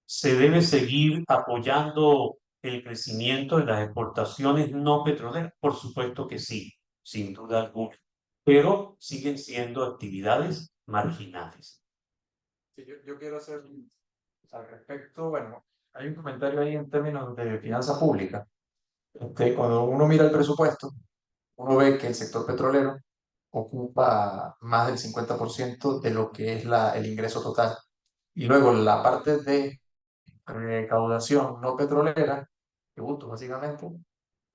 ¿Se debe seguir apoyando el crecimiento de las exportaciones no petroleras? Por supuesto que sí, sin duda alguna, pero siguen siendo actividades marginales. Sí, yo quiero hacer al respecto, bueno, hay un comentario ahí en términos de finanza pública. Cuando uno mira el presupuesto, uno ve que el sector petrolero ocupa más del 50% de lo que es el ingreso total. Y luego la parte de recaudación no petrolera, tributos básicamente,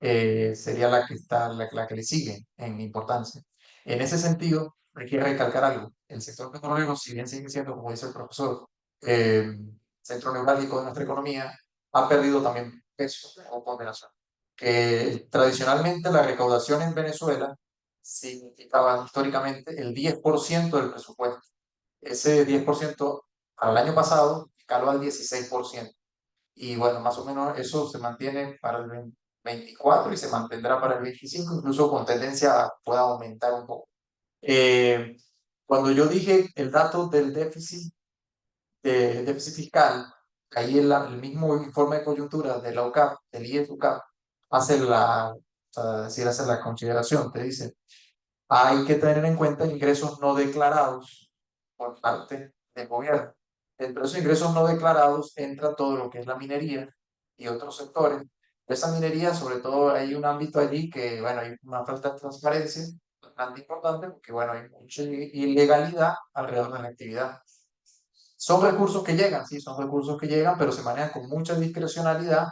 sería la que está, la que le sigue en importancia. En ese sentido, hay que recalcar algo. El sector petrolero, si bien sigue siendo, como dice el profesor, eh, centro neurálgico de nuestra economía, ha perdido también peso o ponderación. Que tradicionalmente la recaudación en Venezuela significaba históricamente el 10% del presupuesto. Ese 10% al año pasado caló al 16%. Y bueno, más o menos eso se mantiene para el 24 y se mantendrá para el 25, incluso con tendencia a pueda aumentar un poco. Eh, Cuando yo dije el dato del déficit, déficit fiscal, ahí el mismo informe de coyuntura de la UCAP, del IES-UCAP, hace o sea, decir, hace la consideración, te dice, hay que tener en cuenta ingresos no declarados por parte del gobierno. Dentro de esos ingresos no declarados entra todo lo que es la minería y otros sectores. De esa minería, sobre todo, hay un ámbito allí que, bueno, hay una falta de transparencia bastante importante porque, bueno, hay mucha ilegalidad alrededor de la actividad. Son recursos que llegan, sí, son recursos que llegan, pero se manejan con mucha discrecionalidad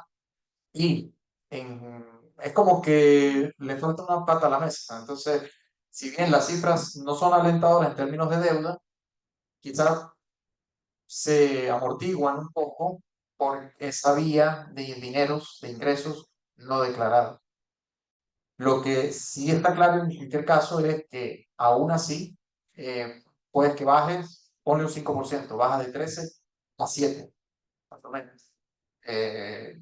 y es como que le falta una pata a la mesa. Entonces, si bien las cifras no son alentadoras en términos de deuda, quizás se amortiguan un poco por esa vía de dineros, de ingresos no declarados. Lo que sí está claro en cualquier caso es que aún así, puede que bajes, ponle un 5%, baja de 13 a 7, más o menos. Eh,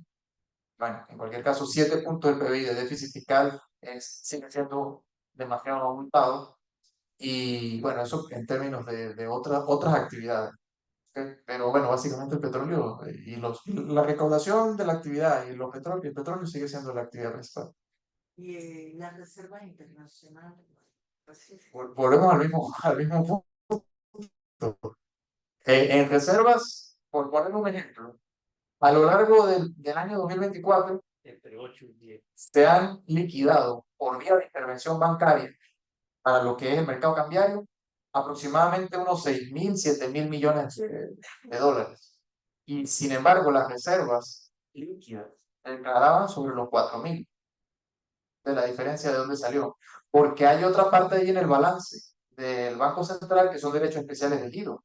Bueno, en cualquier caso, 7 puntos del PBI de déficit fiscal sigue siendo demasiado aumentado. Y bueno, eso en términos de otras actividades. ¿Ok? Pero bueno, básicamente el petróleo la recaudación de la actividad y el petróleo sigue siendo la actividad principal. Y las reservas internacionales. Pues sí. Volvemos al mismo punto. En reservas, por poner un ejemplo, a lo largo del año 2024, Entre 8 y 10. se han liquidado por vía de intervención bancaria para lo que es el mercado cambiario aproximadamente unos 6.000, 7.000 millones de dólares. Y sin embargo, las reservas líquidas declaraban sobre los 4.000, de la diferencia de dónde salió. Porque hay otra parte ahí en el balance del Banco Central que son derechos especiales de giro.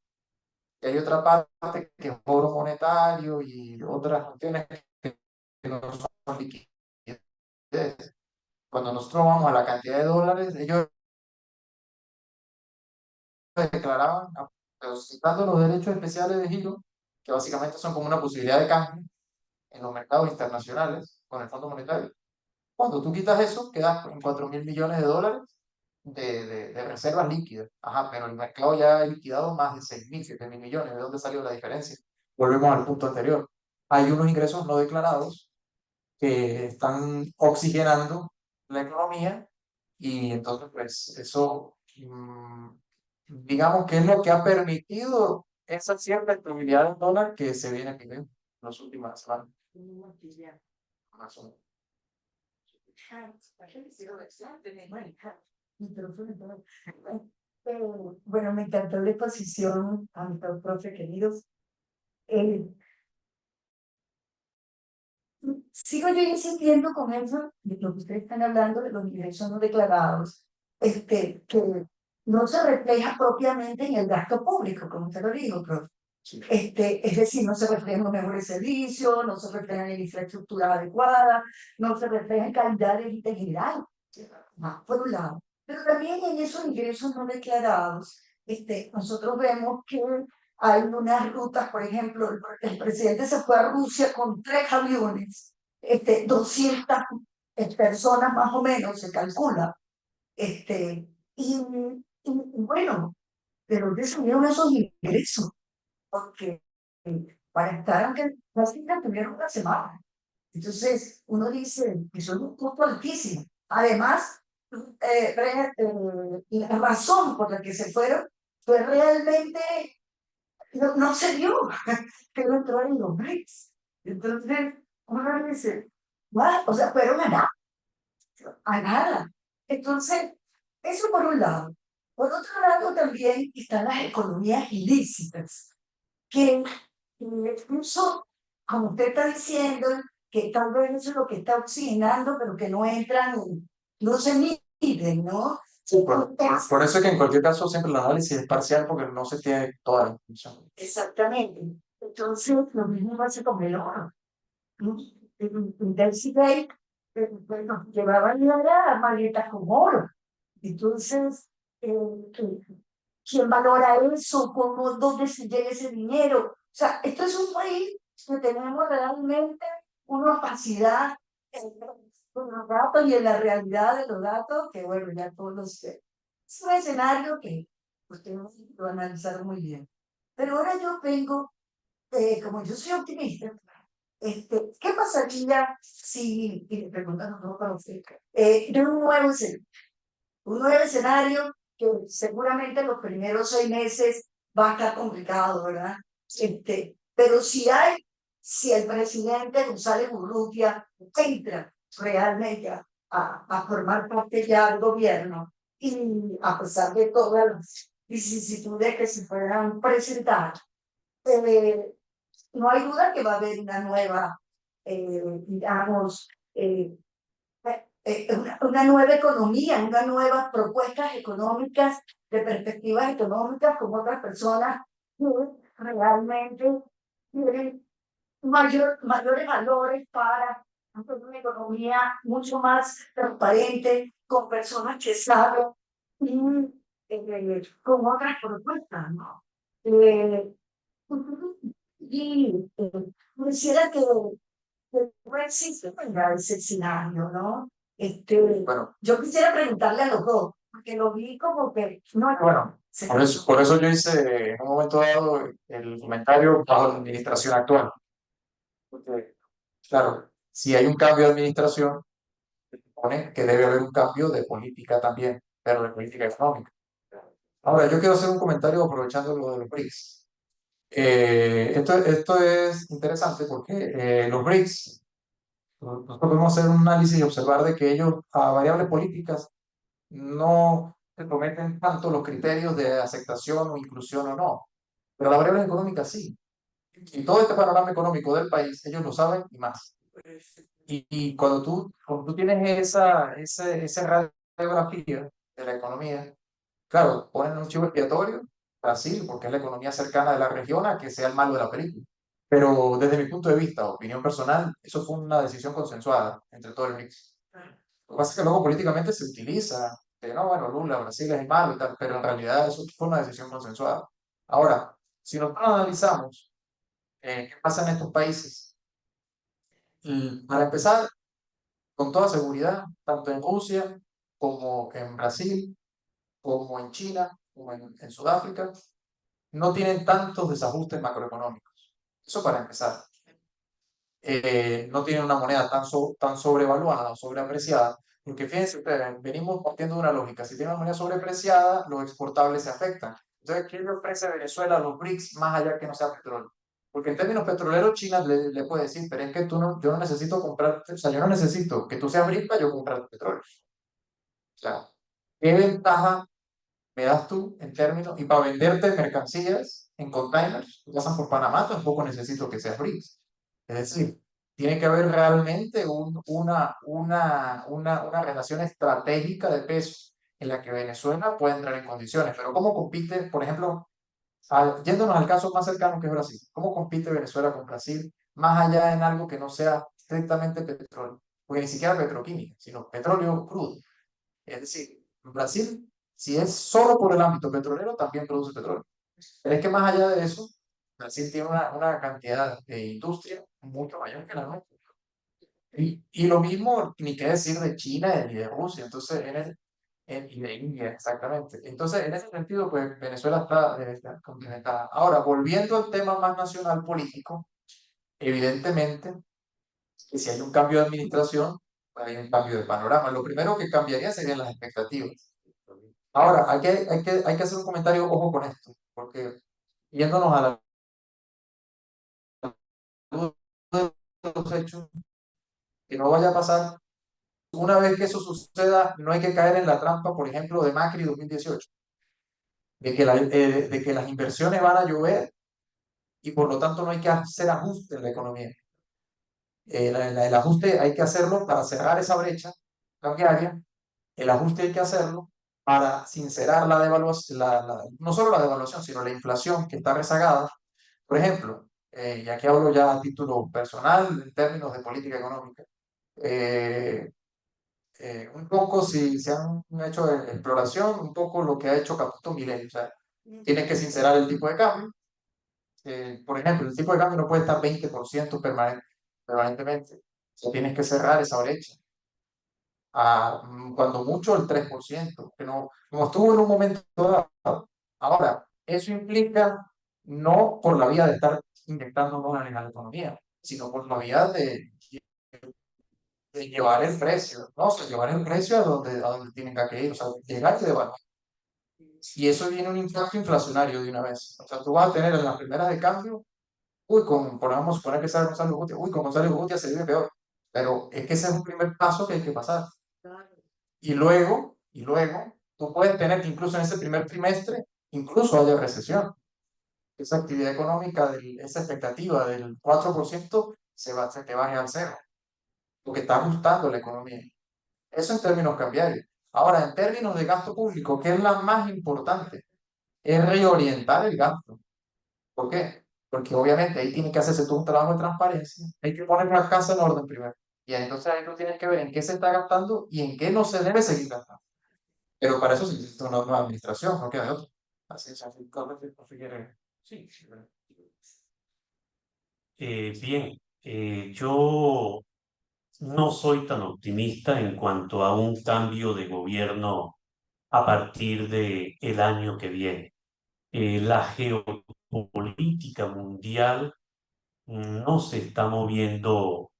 Y hay otra parte que es oro monetario y otras cuestiones que no son liquidez. Cuando nosotros vamos a la cantidad de dólares, ellos declaraban, citando los derechos especiales de giro, que básicamente son como una posibilidad de cambio en los mercados internacionales con el Fondo Monetario. Cuando tú quitas eso, quedas en 4.000 millones de dólares de reservas líquidas. Ajá, pero el mercado ya ha liquidado más de 6.000, 7.000 millones. ¿De dónde salió la diferencia? Volvemos al punto anterior. Hay unos ingresos no declarados que están oxigenando la economía y entonces pues eso, digamos que es lo que ha permitido esa cierta estabilidad del dólar que se viene pidiendo en las últimas semanas. Más o menos. Bueno, me encantó la exposición a mis dos profes queridos. Eh, Sigo yo insistiendo con eso, de lo que ustedes están hablando, de los ingresos no declarados, que no se refleja propiamente en el gasto público, como usted lo dijo, profe. Es decir, no se refleja en un mejor servicio, no se refleja en infraestructura adecuada, no se refleja en calidad de vida en general, por un lado. Pero también en esos ingresos no declarados, nosotros vemos que hay unas rutas, por ejemplo, el presidente se fue a Rusia con 3 aviones, 200 personas más o menos, se calcula. Y bueno, ¿de dónde salieron esos ingresos? Porque para estar, aunque básicamente tuvieron una semana. Entonces, uno dice que son un costo altísimo. Además, la razón por la que se fueron fue realmente, no se dio, que no entró en los BRICS. Entonces, uno dice, "What?". O sea, fueron a nada, a nada. Entonces, eso por un lado. Por otro lado, también están las economías ilícitas, que incluso, como usted está diciendo, que tal vez eso es lo que está oxigenando, pero que no entran, no se miden, ¿no? Sí, por eso es que en cualquier caso siempre el análisis es parcial porque no se tiene toda la información. Exactamente. Entonces, lo mismo pasa con el oro. ¿No? En Delphi Bay, bueno, llevaban ya maletas con oro. Entonces, ¿quién valora eso? ¿Cómo, dónde se llega ese dinero? O sea, esto es un país que tenemos realmente una opacidad con los datos y en la realidad de los datos, que bueno, ya todos los sé. Es un escenario que pues, tenemos que analizar muy bien. Pero ahora yo vengo, como yo soy optimista, ¿qué pasaría si, y le preguntan a todos para usted, de un nuevo escenario que seguramente los primeros 6 meses va a estar complicado, ¿verdad? Pero si el presidente González Urrutia entra realmente a formar parte ya del gobierno y a pesar de todas las vicisitudes que se puedan presentar, eh, no hay duda que va a haber una nueva, digamos, una nueva economía, unas nuevas propuestas económicas, de perspectivas económicas con otras personas que realmente tienen mayores valores para hacer una economía mucho más transparente, con personas que saben y con otras propuestas, ¿no? Eh, y quisiera que no existe ya ese escenario, ¿no? Bueno, Yo quisiera preguntarle a los dos, porque lo vi como que no, bueno, por eso yo hice en un momento dado el comentario bajo la administración actual. Porque, claro, si hay un cambio de administración, se supone que debe haber un cambio de política también, pero de política económica. Ahora, yo quiero hacer un comentario aprovechando lo de los BRICS. Esto es interesante porque los BRICS, nosotros podemos hacer un análisis y observar de que ellos a variables políticas no se prometen tanto los criterios de aceptación o inclusión o no, pero las variables económicas sí. Y todo este panorama económico del país, ellos lo saben y más. Y cuando tú tienes esa radiografía de la economía, claro, ponen un chivo expiatorio, Brasil, porque es la economía cercana de la región a que sea el malo de la película. Pero desde mi punto de vista, opinión personal, eso fue una decisión consensuada entre todo el mix. Lo que pasa es que luego políticamente se utiliza, de no, bueno, Lula, Brasil es el malo y tal, pero en realidad eso fue una decisión consensuada. Ahora, si nosotros analizamos qué pasa en estos países, para empezar, con toda seguridad, tanto en Rusia como en Brasil, como en China, como en Sudáfrica, no tienen tantos desajustes macroeconómicos. Eso para empezar. No tienen una moneda tan sobrevaluada o sobreapreciada, porque fíjense ustedes, venimos partiendo de una lógica, si tiene una moneda sobreapreciada, los exportables se afectan. Entonces, ¿qué le ofrece Venezuela a los BRICS más allá que no sea petróleo? Porque en términos petroleros, China le puede decir, pero es que yo no necesito comprar, o sea, yo no necesito que tú seas BRICS para yo comprar petróleo. O sea, ¿qué ventaja me das tú en términos, y para venderte mercancías en containers, que pasan por Panamá, tampoco necesito que seas BRICS? Es decir, tiene que haber realmente una relación estratégica de peso en la que Venezuela pueda entrar en condiciones. Pero ¿cómo compite, por ejemplo, yéndonos al caso más cercano que es Brasil? ¿Cómo compite Venezuela con Brasil más allá en algo que no sea estrictamente petróleo? Porque ni siquiera petroquímica, sino petróleo crudo. Es decir, Brasil, si es solo por el ámbito petrolero, también produce petróleo. Pero es que más allá de eso, Brasil tiene una cantidad de industria mucho mayor que la nuestra. Y lo mismo, ni qué decir de China ni de Rusia, entonces, y de India, exactamente. Entonces, en ese sentido, pues Venezuela está complementada. Ahora, volviendo al tema más nacional político, evidentemente, que si hay un cambio de administración, pues hay un cambio de panorama. Lo primero que cambiaría serían las expectativas. Ahora, hay que hacer un comentario, ojo con esto, porque yéndonos a la luz de los hechos, que no vaya a pasar, una vez que eso suceda, no hay que caer en la trampa, por ejemplo, de Macri 2018, de que las inversiones van a llover y por lo tanto no hay que hacer ajustes en la economía. el ajuste hay que hacerlo para cerrar esa brecha cambiaria, el ajuste hay que hacerlo para sincerar la devaluación, no solo la devaluación, sino la inflación que está rezagada. Por ejemplo, y aquí hablo ya a título personal en términos de política económica, eh, un poco si se han hecho exploración, un poco lo que ha hecho Caputo Milei, o sea, tiene que sincerar el tipo de cambio. Por ejemplo, el tipo de cambio no puede estar 20% permanentemente, o sea, tienes que cerrar esa brecha a cuando mucho el 3%, que no, como estuvo en un momento dado. Ahora, eso implica no por la vía de estar inyectando dólares a la economía, sino por la vía de llevar el precio, ¿no? O sea, llevar el precio a donde tienen que ir, o sea, llegar y devaluar. Y eso viene un impacto inflacionario de una vez. O sea, tú vas a tener en las primeras de cambio, uy, vamos a suponer que sale Gonzalo Urrutia, uy, con Gonzalo Urrutia se vive peor. Pero es que ese es un primer paso que hay que pasar. Y luego, tú puedes tener que incluso en ese primer trimestre, incluso haya recesión. Esa actividad económica, esa expectativa del 4% se te baje al cero, porque está ajustando la economía. Eso en términos cambiarios. Ahora, en términos de gasto público, ¿qué es la más importante? Es reorientar el gasto. ¿Por qué? Porque obviamente ahí tiene que hacerse todo un trabajo de transparencia. Hay que poner la casa en orden primero. Y ahí entonces ahí tú tienes que ver en qué se está gastando y en qué no se debe seguir gastando. Pero para eso se necesita una nueva administración, no queda de otra. Así es, así no se quiere. Sí, sí, Bien, yo no soy tan optimista en cuanto a un cambio de gobierno a partir de el año que viene. La geopolítica mundial no se está moviendo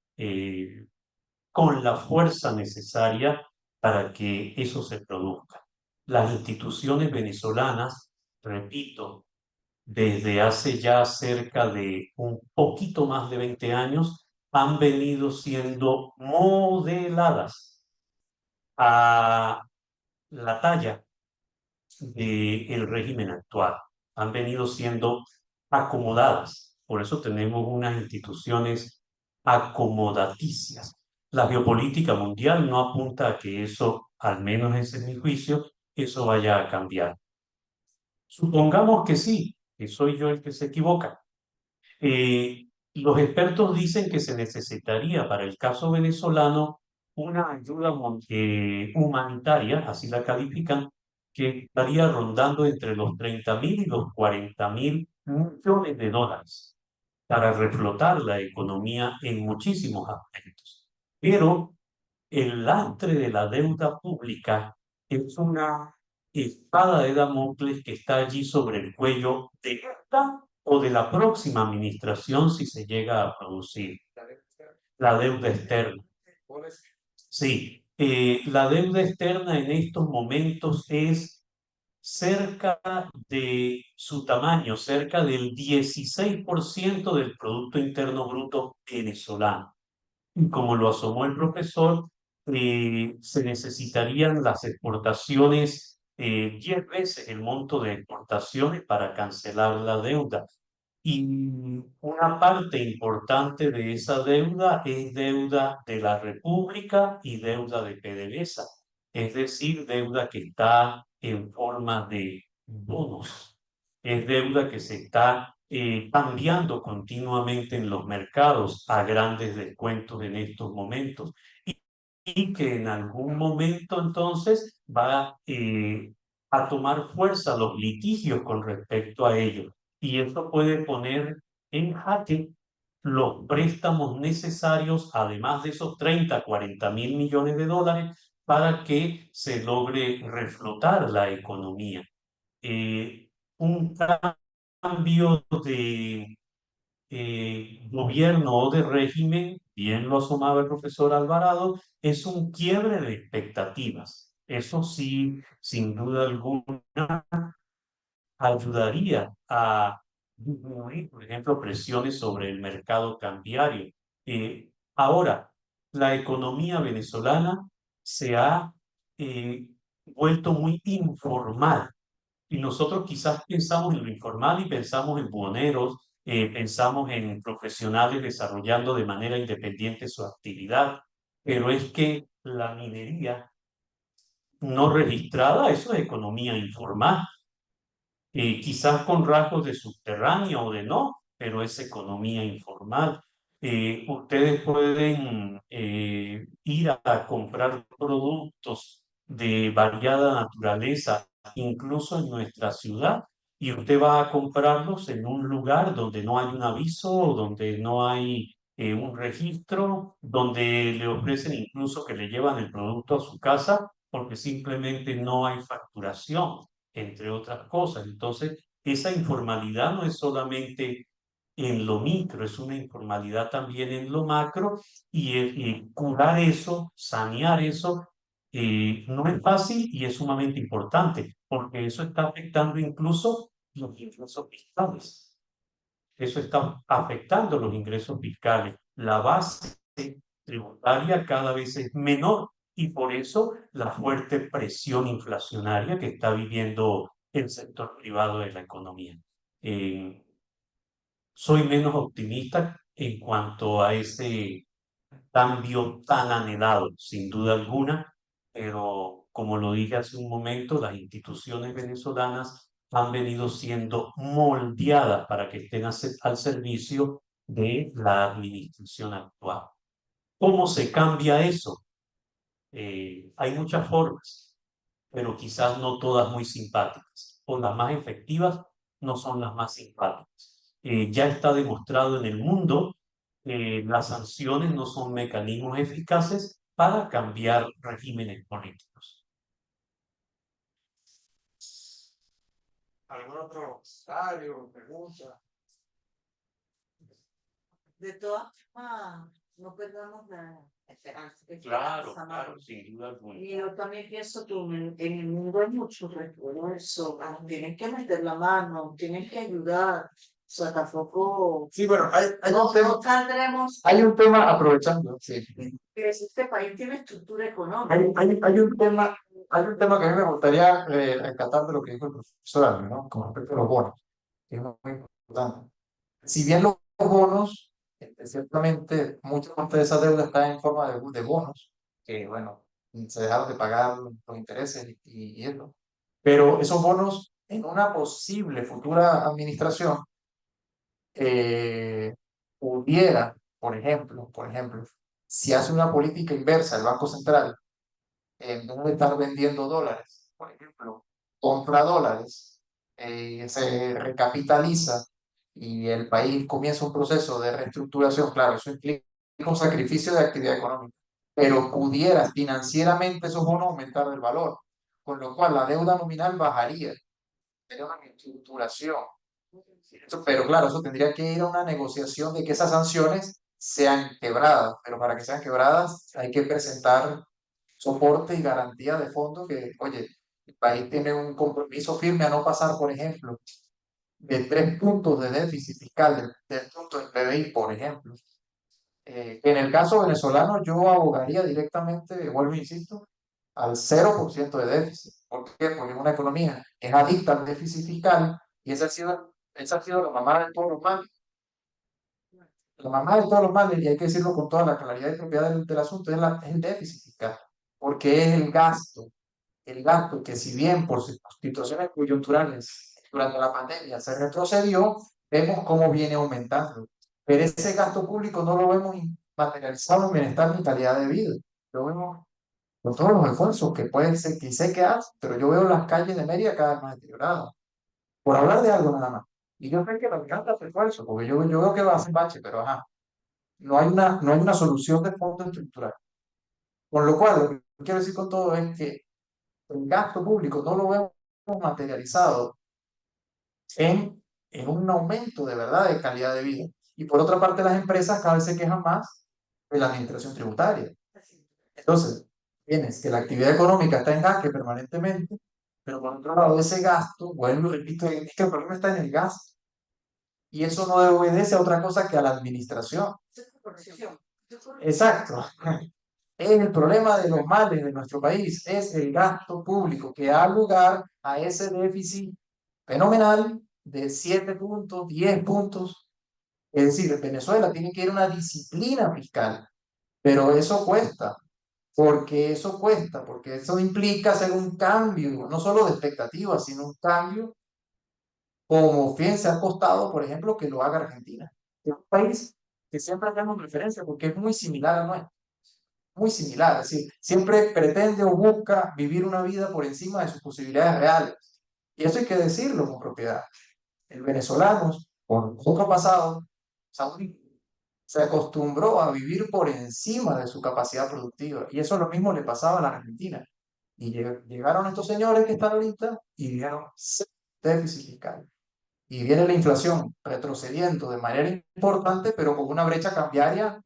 con la fuerza necesaria para que eso se produzca. Las instituciones venezolanas, repito, desde hace ya cerca de un poquito más de 20 años, han venido siendo modeladas a la talla del régimen actual. Han venido siendo acomodadas. Por eso tenemos unas instituciones acomodaticias. La geopolítica mundial no apunta a que eso, al menos ese es mi juicio, eso vaya a cambiar. Supongamos que sí, que soy yo el que se equivoca. Los expertos dicen que se necesitaría para el caso venezolano una ayuda humanitaria, así la califican, que estaría rondando entre los 30.000 y los 40.000 millones de dólares para reflotar la economía en muchísimos aspectos. Pero el lastre de la deuda pública es una espada de Damocles que está allí sobre el cuello de esta o de la próxima administración si se llega a producir. La deuda externa. Sí, la deuda externa en estos momentos es cerca de su tamaño, cerca del 16% del Producto Interno Bruto venezolano. Y como lo asomó el profesor, se necesitarían las exportaciones, 10 veces el monto de exportaciones para cancelar la deuda. Y una parte importante de esa deuda es deuda de la República y deuda de PDVSA, es decir, deuda que está en forma de bonos, es deuda que se está cambiando continuamente en los mercados a grandes descuentos en estos momentos y que en algún momento entonces va a tomar fuerza los litigios con respecto a ello. Y esto puede poner en jaque los préstamos necesarios, además de esos 30, 40.000 millones de dólares, para que se logre reflotar la economía. Un cambio de gobierno o de régimen, bien lo asomaba el profesor Alvarado, es un quiebre de expectativas. Eso sí, sin duda alguna, ayudaría a disminuir, por ejemplo, presiones sobre el mercado cambiario. Ahora, la economía venezolana se ha eh, vuelto muy informal y nosotros quizás pensamos en lo informal y pensamos en buhoneros, pensamos en profesionales desarrollando de manera independiente su actividad, pero es que la minería no registrada, eso es economía informal, quizás con rasgos de subterráneo o de no, pero es economía informal. Ustedes pueden ir a comprar productos de variada naturaleza, incluso en nuestra ciudad, y usted va a comprarlos en un lugar donde no hay un aviso, donde no hay un registro, donde le ofrecen incluso que le llevan el producto a su casa porque simplemente no hay facturación, entre otras cosas. Entonces, esa informalidad no es solamente en lo micro, es una informalidad también en lo macro, y curar eso, sanear eso, no es fácil y es sumamente importante, porque eso está afectando incluso los ingresos fiscales. Eso está afectando los ingresos fiscales. La base tributaria cada vez es menor y por eso la fuerte presión inflacionaria que está viviendo el sector privado de la economía. Eh, Soy menos optimista en cuanto a ese cambio tan anhelado, sin duda alguna, pero como lo dije hace un momento, las instituciones venezolanas han venido siendo moldeadas para que estén al servicio de la administración actual. ¿Cómo se cambia eso? Hay muchas formas, pero quizás no todas muy simpáticas, o las más efectivas no son las más simpáticas. Ya está demostrado en el mundo que las sanciones no son mecanismos eficaces para cambiar regímenes políticos. ¿Algún otro comentario, pregunta? De todas formas, no perdamos la esperanza. Que Claro, pasa, claro, ¿no? sin duda alguna. Y yo también pienso que en el mundo hay mucho refuerzo, tienen que meter la mano, tienen que ayudar. O sea, tampoco Sí, bueno, hay no, un tema, no saldremos hay un tema aprovechando, sí. que este país tiene estructura económica. Hay un tema que a mí me gustaría rescatar de lo que dijo el profesor Álvarez, ¿no? Con respecto a los bonos, que es muy importante. Si bien los bonos, ciertamente, mucha parte de esa deuda está en forma de bonos, que bueno, se dejaron de pagar los intereses y eso. Pero esos bonos, en una posible futura administración, pudiera, por ejemplo, si hace una política inversa el Banco Central, en vez de estar vendiendo dólares, por ejemplo, compra dólares, se recapitaliza y el país comienza un proceso de reestructuración, claro, eso implica un sacrificio de actividad económica, pero pudiera financieramente esos bonos aumentar el valor, con lo cual la deuda nominal bajaría, sería una reestructuración. Pero claro, eso tendría que ir a una negociación de que esas sanciones sean quebradas, pero para que sean quebradas hay que presentar soporte y garantía de fondo que, oye, el país tiene un compromiso firme a no pasar, por ejemplo, de 3 puntos de déficit fiscal, del punto del PBI, por ejemplo. En el caso venezolano, yo abogaría directamente, vuelvo e insisto, al 0% de déficit. ¿Por qué? Porque es una economía que es adicta al déficit fiscal y esa ha sido la mamá de todos los males. La mamá de todos los males, y hay que decirlo con toda la claridad y propiedad del asunto, es el déficit fiscal, porque es el gasto que si bien por situaciones coyunturales durante la pandemia se retrocedió, vemos cómo viene aumentando. Pero ese gasto público no lo vemos materializado en bienestar ni calidad de vida. Lo vemos con todos los esfuerzos que pueden ser, que sé que hacen, pero yo veo las calles de Mérida cada vez más deterioradas. Por hablar de algo nada más. Y yo sé que me encanta ese esfuerzo, porque yo veo que va a ser bache, pero ajá, no hay una solución de fondo estructural. Con lo cual, lo que quiero decir con todo es que el gasto público no lo vemos materializado en un aumento de verdad de calidad de vida. Y por otra parte, las empresas cada vez se quejan más de la administración tributaria. Entonces, tienes que la actividad económica está en jaque permanentemente, pero por otro lado, ese gasto, vuelvo y repito, es que el problema está en el gasto. Y eso no obedece a otra cosa que a la administración. Exacto. Es el problema de los males de nuestro país, es el gasto público que da lugar a ese déficit fenomenal de 7 puntos, 10 puntos Es decir, Venezuela tiene que ir a una disciplina fiscal, pero eso cuesta, porque eso implica hacer un cambio, no solo de expectativas, sino un cambio como fíjense ha costado, por ejemplo, que lo haga Argentina, que es un país que siempre tenemos referencia porque es muy similar a nuestro, muy similar, es decir, siempre pretende o busca vivir una vida por encima de sus posibilidades reales. Y eso hay que decirlo con propiedad. El venezolano, por otro pasado, Saúl, se acostumbró a vivir por encima de su capacidad productiva. Y eso lo mismo le pasaba a la Argentina. Y llegaron estos señores que están ahorita y dieron déficit fiscal. Y viene la inflación retrocediendo de manera importante, pero con una brecha cambiaria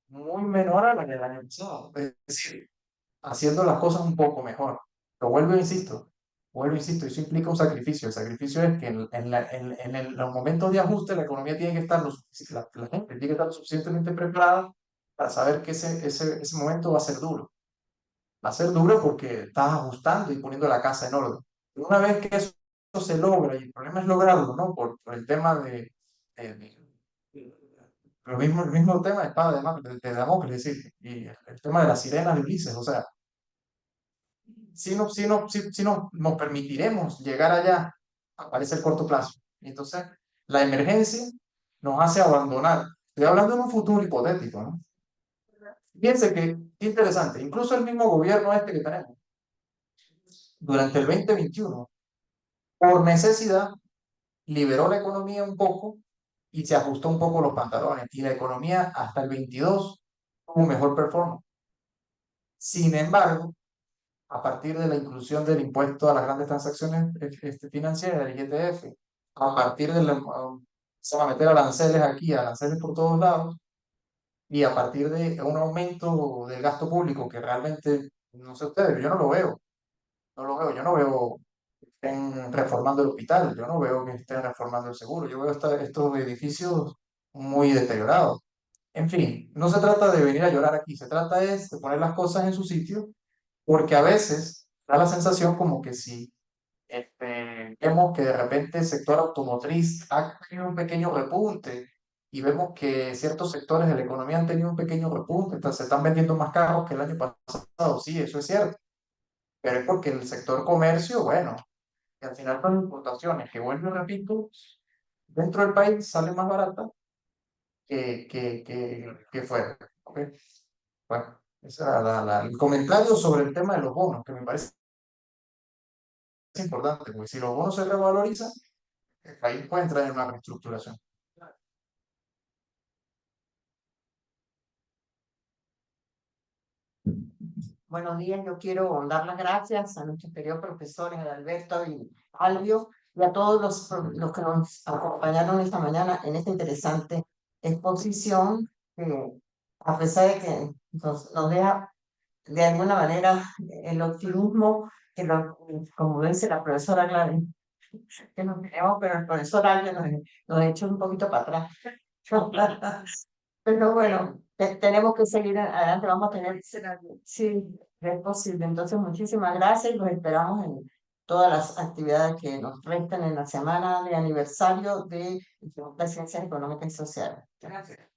muy menor a la del año pasado. Es decir, haciendo las cosas un poco mejor. Pero vuelvo, insisto, eso implica un sacrificio. El sacrificio es que en los momentos de ajuste la economía tiene que estar, la gente tiene que estar lo suficientemente preparada para saber que ese momento va a ser duro. Va a ser duro porque estás ajustando y poniendo la casa en orden. Y una vez que eso se logra, y el problema es lograrlo, ¿no? Por el tema el mismo tema de espada de Damocles, es decir, y el tema de las sirenas de Ulises, o sea, si nos permitiremos llegar allá, aparece el corto plazo. Y entonces, la emergencia nos hace abandonar. Estoy hablando de un futuro hipotético, ¿no? Fíjense qué interesante, incluso el mismo gobierno este que tenemos, durante el 2021, por necesidad, liberó la economía un poco y se ajustó un poco los pantalones. Y la economía hasta el 22 tuvo mejor performance. Sin embargo, a partir de la inclusión del impuesto a las grandes transacciones financieras, del IGTF, a partir de se van a meter aranceles aquí, aranceles por todos lados, y a partir de un aumento del gasto público que realmente, no sé ustedes, yo no lo veo, yo no veo que estén reformando el hospital, yo no veo que estén reformando el seguro, yo veo estos edificios muy deteriorados. En fin, no se trata de venir a llorar aquí, se trata es de poner las cosas en su sitio, porque a veces da la sensación como que si vemos que de repente el sector automotriz ha tenido un pequeño repunte y vemos que ciertos sectores de la economía han tenido un pequeño repunte, entonces se están vendiendo más carros que el año pasado, sí, eso es cierto, pero es porque el sector comercio, bueno, que al final son importaciones, que vuelvo y repito, dentro del país sale más barata que fuera. ¿Ok? Bueno, ese era el comentario sobre el tema de los bonos, que me parece importante, porque si los bonos se revalorizan, el país puede entrar en una reestructuración. Buenos días, yo quiero dar las gracias a nuestros queridos profesores, a Alberto y Albio, y a todos los que nos acompañaron esta mañana en esta interesante exposición, que a pesar de que nos deja de alguna manera el optimismo que como dice la profesora Gladys, que nos tenemos, pero el profesor Albio nos echó un poquito para atrás. Pero bueno, tenemos que seguir adelante, vamos a tener, sí, es posible. Entonces, muchísimas gracias y los esperamos en todas las actividades que nos restan en la semana de aniversario de Ciencias Económicas y Sociales. Gracias.